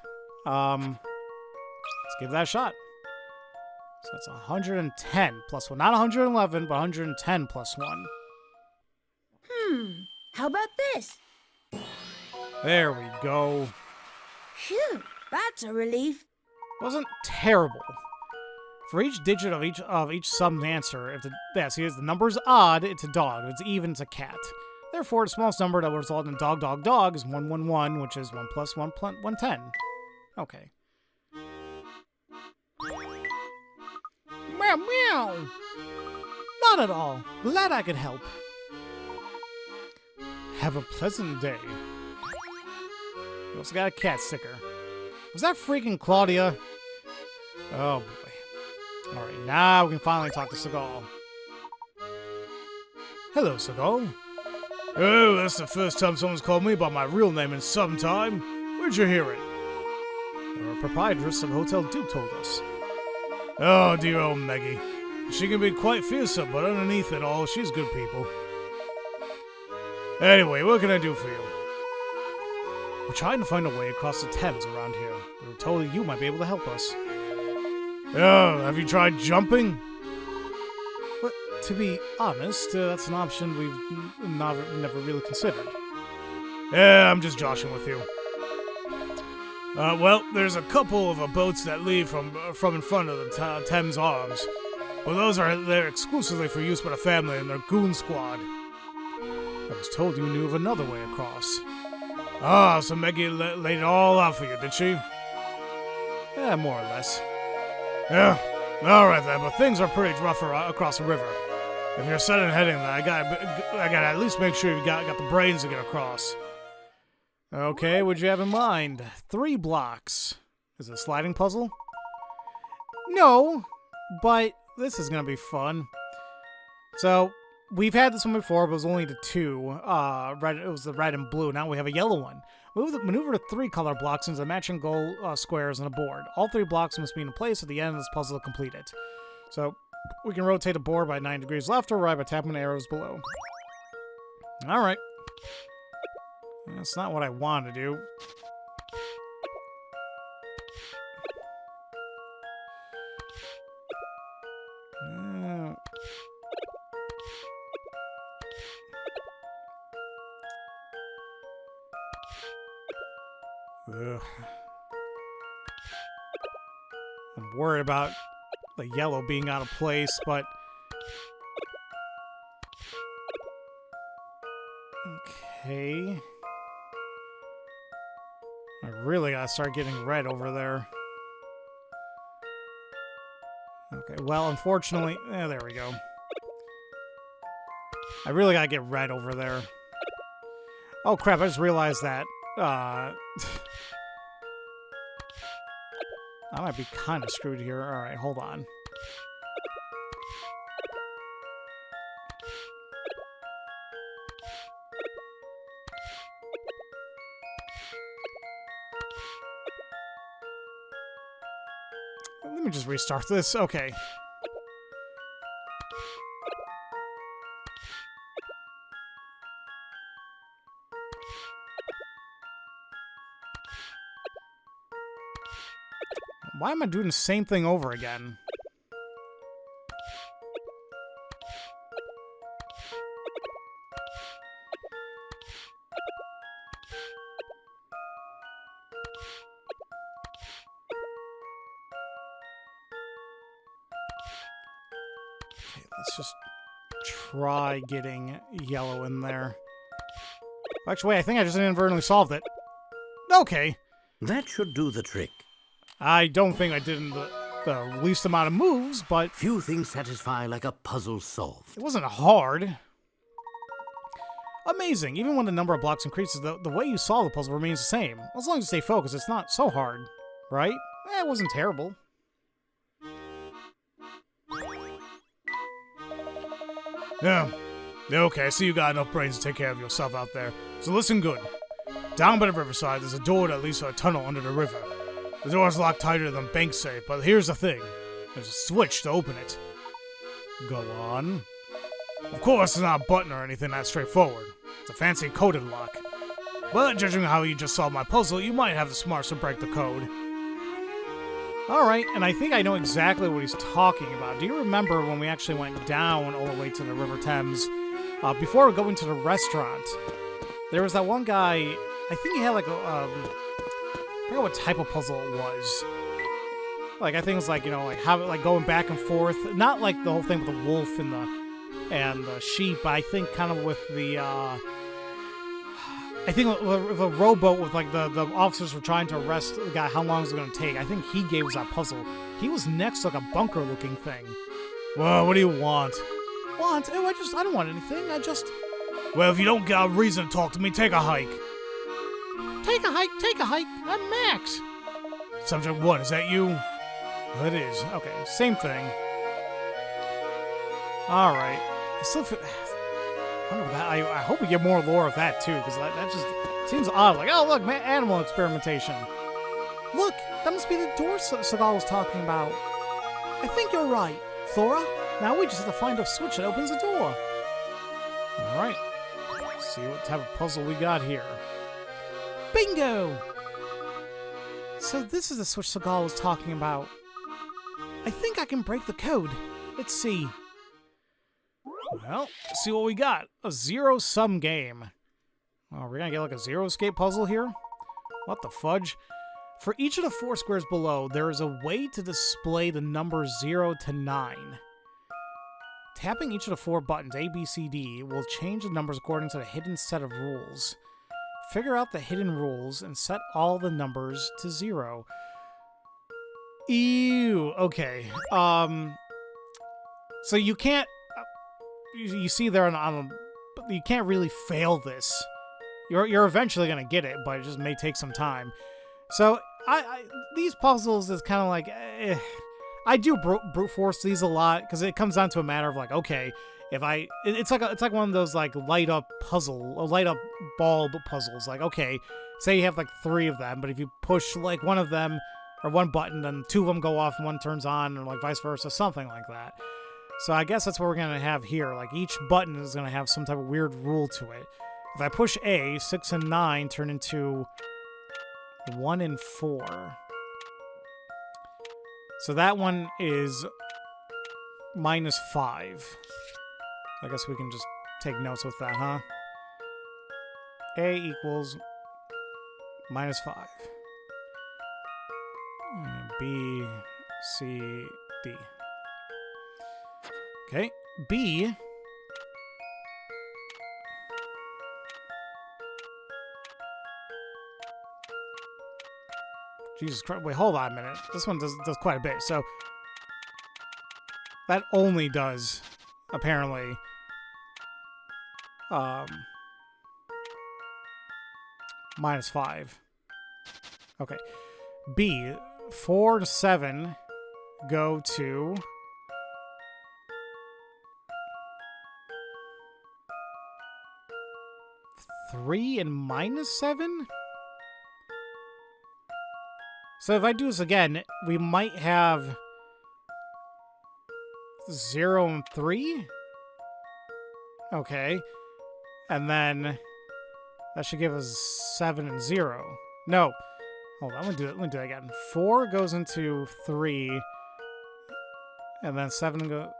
Let's give that a shot. So that's 110 plus 1. Not 111, but 110 plus 1. How about this? There we go. Phew, that's a relief. Wasn't terrible. For each digit of each summed answer, if the number is odd, it's a dog. If it's even, it's a cat. Therefore, the smallest number that will result in dog, dog, dog is 111, which is 1 plus 1 plus 110. Okay. Meow, meow. Not at all. Glad I could help. Have a pleasant day. We also got a cat sticker. Was that freaking Claudia? Oh boy. Alright, now we can finally talk to Seagal. Hello, Seagal. Oh, that's the first time someone's called me by my real name in some time. Where'd you hear it? The proprietress of Hotel Duke told us. Oh, dear old Meggie. She can be quite fearsome, but underneath it all, she's good people. Anyway, what can I do for you? We're trying to find a way across the Thames around here. We were told that you might be able to help us. Oh, have you tried jumping? But to be honest, that's an option we've never really considered. Yeah, I'm just joshing with you. Well, there's a couple of boats that leave from in front of the Thames Arms, but those are there exclusively for use by the family and their goon squad. I was told you knew of another way across. Ah, so Meggie laid it all out for you, did she? Yeah, more or less. Yeah, alright then, but things are pretty rough across the river. If you're set on heading there, I gotta at least make sure you got the brains to get across. Okay, what'd you have in mind? 3 blocks. Is it a sliding puzzle? No, but this is gonna be fun. So, we've had this one before, but it was only the 2. It was the red and blue. Now we have a yellow one. Maneuver the 3 color blocks into the matching goal squares on the board. All 3 blocks must be in place at the end of this puzzle to complete it. So, we can rotate the board by 9 degrees left or right by tapping the arrows below. Alright. That's not what I want to do. Ugh. I'm worried about the yellow being out of place, but... Okay... I really gotta start getting red over there. Okay, well, unfortunately... there we go. I really gotta get red over there. Oh, crap, I just realized that. I might be kind of screwed here. Alright, hold on. Let me just restart this. Okay. Why am I doing the same thing over again? Okay, let's just try getting yellow in there. Actually, wait, I think I just inadvertently solved it. Okay. That should do the trick. I don't think I did in the least amount of moves, but Few things satisfy like a puzzle solved. it wasn't hard. Amazing. Even when the number of blocks increases, the way you solve the puzzle remains the same. As long as you stay focused, it's not so hard. Right? It wasn't terrible. Yeah. Okay, I see you got enough brains to take care of yourself out there. So listen good. Down by the riverside, there's a door that leads to a tunnel under the river. The door's locked tighter than bank safe, but here's the thing. There's a switch to open it. Go on. Of course, it's not a button or anything that straightforward. It's a fancy coded lock. But judging how you just solved my puzzle, you might have the smarts to break the code. Alright, and I think I know exactly what he's talking about. Do you remember when we actually went down all the way to the River Thames? Before going to the restaurant, there was that one guy, I think he had like I forgot what type of puzzle it was. Like, I think it was like, you know, like how, like going back and forth. Not like the whole thing with the wolf and the sheep, but I think kind of with the, I think with a rowboat with like the officers were trying to arrest the guy, how long is it going to take? I think he gave us that puzzle. He was next to like a bunker looking thing. Well, what do you want? Want? Oh, I don't want anything. I just... Well, if you don't got a reason to talk to me, take a hike. Take a hike. I'm Max. Subject 1, is that you? Well, it is. Okay, same thing. Alright. I still feel... I don't know that. I hope we get more lore of that, too, because that just seems odd. Like, oh, look, animal experimentation. Look, that must be the door Seagal was talking about. I think you're right, Flora. Now we just have to find a switch that opens the door. Alright. Let's see what type of puzzle we got here. Bingo! So this is the switch Seagal was talking about. I think I can break the code. Let's see. Well, let's see what we got. A zero-sum game. Oh, we're gonna get like a zero-escape puzzle here? What the fudge? For each of the 4 squares below, there is a way to display the numbers 0 to 9. Tapping each of the 4 buttons, A, B, C, D, will change the numbers according to the hidden set of rules. Figure out the hidden rules and set all the numbers to 0. Ew, okay. So you can't... You see there on you can't really fail this. You're eventually gonna get it, but it just may take some time. So these puzzles is kind of like... I do brute force these a lot because it comes down to a matter of like, okay, if it's like one of those like light up bulb puzzles. Like, okay, say you have like 3 of them, but if you push like one of them or one button, then 2 of them go off and 1 turns on, or like vice versa, something like that. So I guess that's what we're gonna have here. Like each button is gonna have some type of weird rule to it. If I push A, 6 and 9 turn into 1 and 4. So that one is -5. I guess we can just take notes with that, huh? A equals -5. B, C, D. Okay, B. Jesus Christ. Wait, hold on a minute. This one does quite a bit. So that only does, apparently, -5. Okay. B, 4 to 7 go to 3 and -7? So if I do this again, we might have 0 and 3? Okay. And then that should give us 7 and 0. No. Hold on, let me do that again. 4 goes into 3. And then 7 go...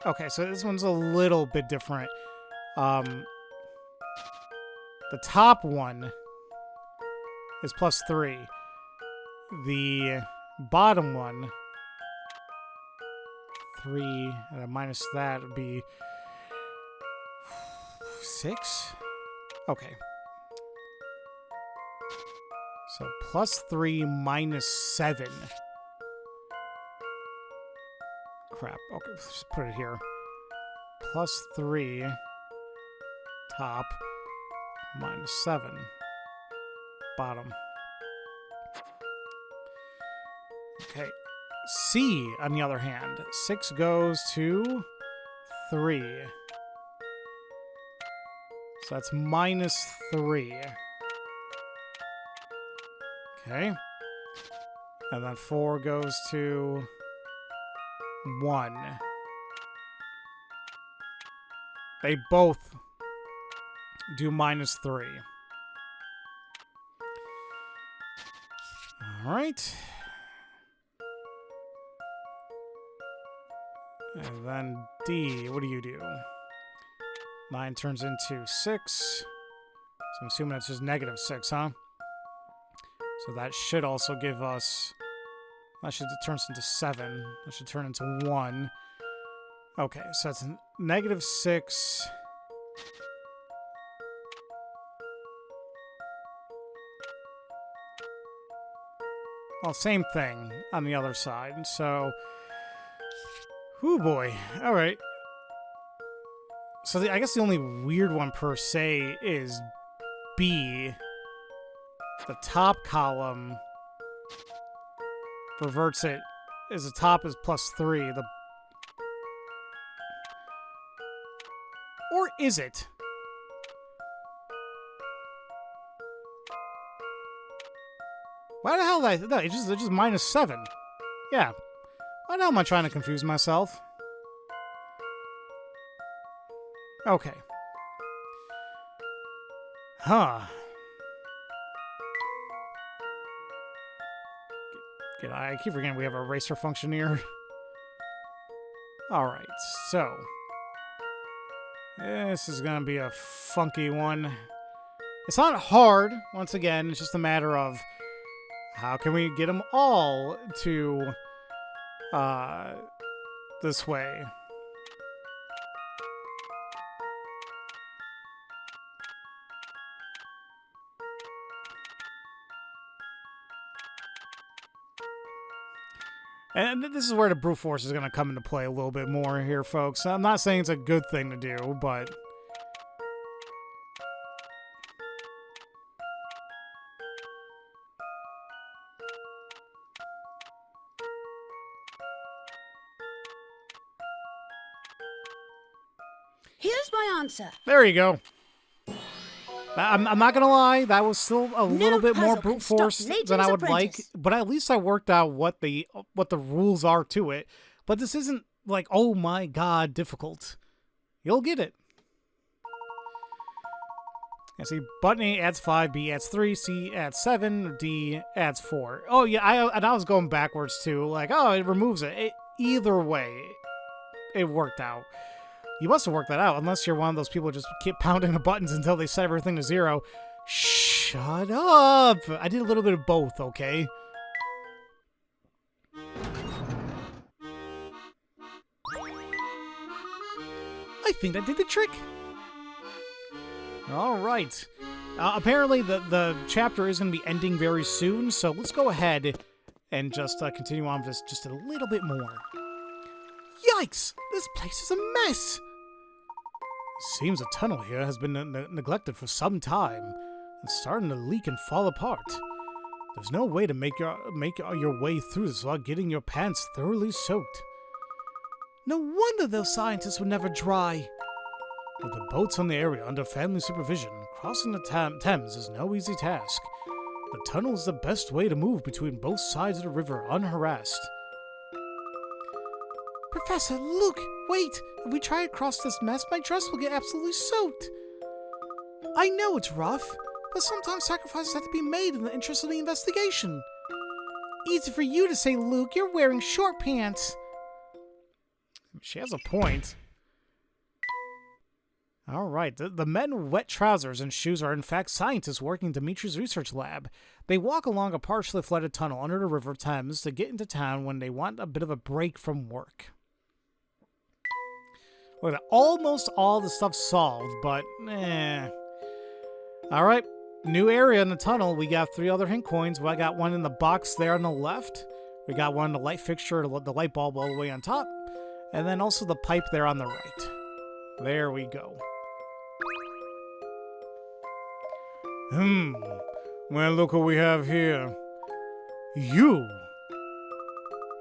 Okay, so this one's a little bit different. The top one is +3. The bottom one, 3, and then minus that would be 6? Okay. So +3 -7. Crap. Okay, let's just put it here. +3 top -7 bottom. Okay. C, on the other hand, 6 goes to 3. So that's -3. Okay. And then 4 goes to 1. They both do -3. All right. And then D, what do you do? 9 turns into 6. So I'm assuming it's just -6, huh? So that should also give us... That should turn into 7. That should turn into 1. Okay, so that's -6. Well, same thing on the other side. So... Whoo boy. All right. So I guess the only weird one per se is B. The top column reverts it as the top is +3. Or is it? Why the hell did I... No, it's just -7. Yeah. Why the hell am I trying to confuse myself? Okay. Huh. I keep forgetting we have a eraser function here. Alright, so... This is gonna be a funky one. It's not hard, once again, it's just a matter of... How can we get them all to... this way? And this is where the brute force is going to come into play a little bit more here, folks. I'm not saying it's a good thing to do, but... Here's my answer. There you go. I'm not gonna lie, that was still a little bit more brute force than I would like, but at least I worked out what the rules are to it. But this isn't like, oh my god, difficult. You'll get it. Yeah, see, button A adds 5, B adds 3, C adds 7, D adds 4. Oh yeah, I was going backwards too. Like, oh, it removes it. Either way, it worked out. You must have worked that out, unless you're one of those people who just keep pounding the buttons until they set everything to 0. Shut up! I did a little bit of both, okay? I think that did the trick. Alright. Apparently, the chapter is going to be ending very soon, so let's go ahead and just continue on with this just a little bit more. Yikes! This place is a mess! Seems a tunnel here has been neglected for some time. It's starting to leak and fall apart. There's no way to make your way through this without getting your pants thoroughly soaked. No wonder those scientists would never dry. With the boats on the area under family supervision, crossing the Thames is no easy task. The tunnel is the best way to move between both sides of the river unharassed. Professor, look! Wait! If we try to cross this mess, my dress will get absolutely soaked. I know it's rough, but sometimes sacrifices have to be made in the interest of the investigation. Easy for you to say, Luke. You're wearing short pants. She has a point. Alright, the men with wet trousers and shoes are in fact scientists working in Dimitri's research lab. They walk along a partially flooded tunnel under the River Thames to get into town when they want a bit of a break from work. Look at that, almost all the stuff solved, but Alright, new area in the tunnel. We got 3 other hint coins. I got one in the box there on the left. We got one in the light fixture, the light bulb all the way on top. And then also the pipe there on the right. There we go. Well, look what we have here. You!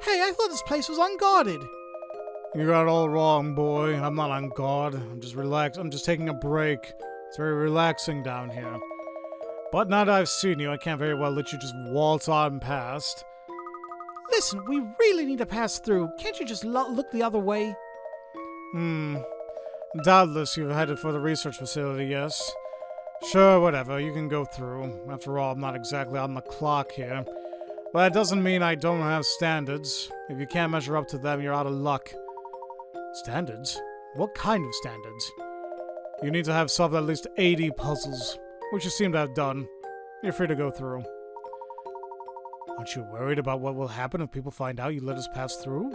Hey, I thought this place was unguarded. You got it all wrong, boy. I'm not on guard. I'm just relaxed. I'm just taking a break. It's very relaxing down here. But now that I've seen you, I can't very well let you just waltz on past. Listen, we really need to pass through. Can't you just look the other way? Doubtless you've headed for the research facility, yes? Sure, whatever. You can go through. After all, I'm not exactly on the clock here. But that doesn't mean I don't have standards. If you can't measure up to them, you're out of luck. Standards? What kind of standards? You need to have solved at least 80 puzzles, which you seem to have done. You're free to go through. Aren't you worried about what will happen if people find out you let us pass through?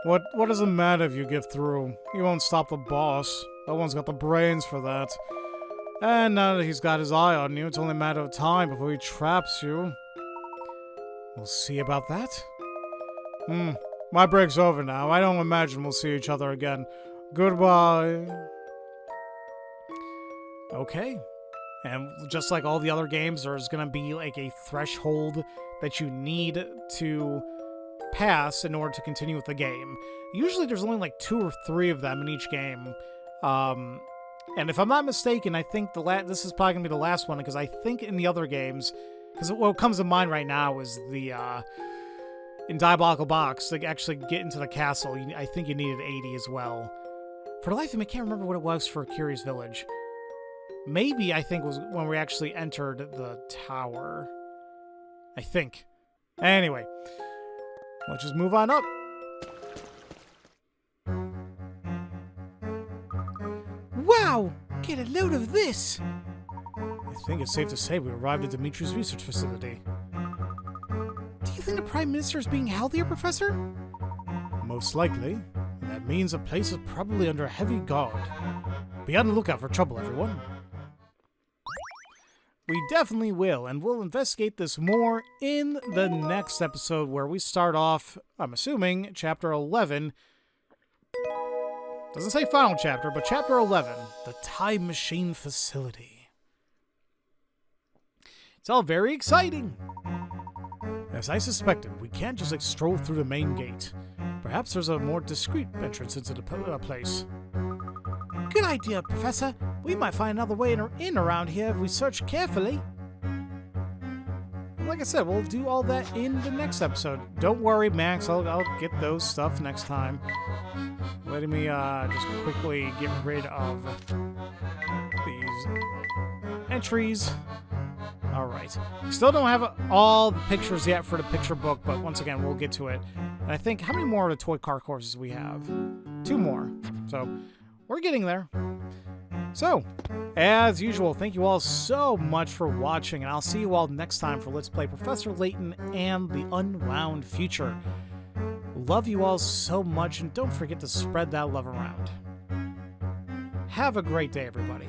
What does it matter if you get through? You won't stop the boss. No one's got the brains for that. And now that he's got his eye on you, it's only a matter of time before he traps you. We'll see about that. My break's over now. I don't imagine we'll see each other again. Goodbye. Okay. And just like all the other games, there's going to be like a threshold that you need to pass in order to continue with the game. Usually there's only like 2 or 3 of them in each game. And if I'm not mistaken, I think this is probably going to be the last one, because I think in the other games, because what comes to mind right now is the, in Diabolical Box, to actually get into the castle, I think you needed 80 as well. For the life of me, I can't remember what it was for Curious Village. Maybe, I think, was when we actually entered the tower. I think. Anyway, let's just move on up. Wow! Get a load of this! I think it's safe to say we arrived at Dimitri's research facility. Do you think the Prime Minister is being held here, Professor? Most likely. And that means the place is probably under a heavy guard. Be on the lookout for trouble, everyone. We definitely will, and we'll investigate this more in the next episode, where we start off, I'm assuming, Chapter 11. Doesn't say final chapter, but Chapter 11, the Time Machine Facility. It's all very exciting. As I suspected, we can't just stroll through the main gate. Perhaps there's a more discreet entrance into the place. Good idea, Professor. We might find another way in around here if we search carefully. Like I said, we'll do all that in the next episode. Don't worry, Max. I'll get those stuff next time. Letting me just quickly get rid of these entries. Alright. Still don't have all the pictures yet for the picture book, but once again, we'll get to it. And I think, how many more of the toy car courses we have? 2 more. So, we're getting there. So, as usual, thank you all so much for watching, and I'll see you all next time for Let's Play Professor Layton and the Unwound Future. Love you all so much, and don't forget to spread that love around. Have a great day, everybody.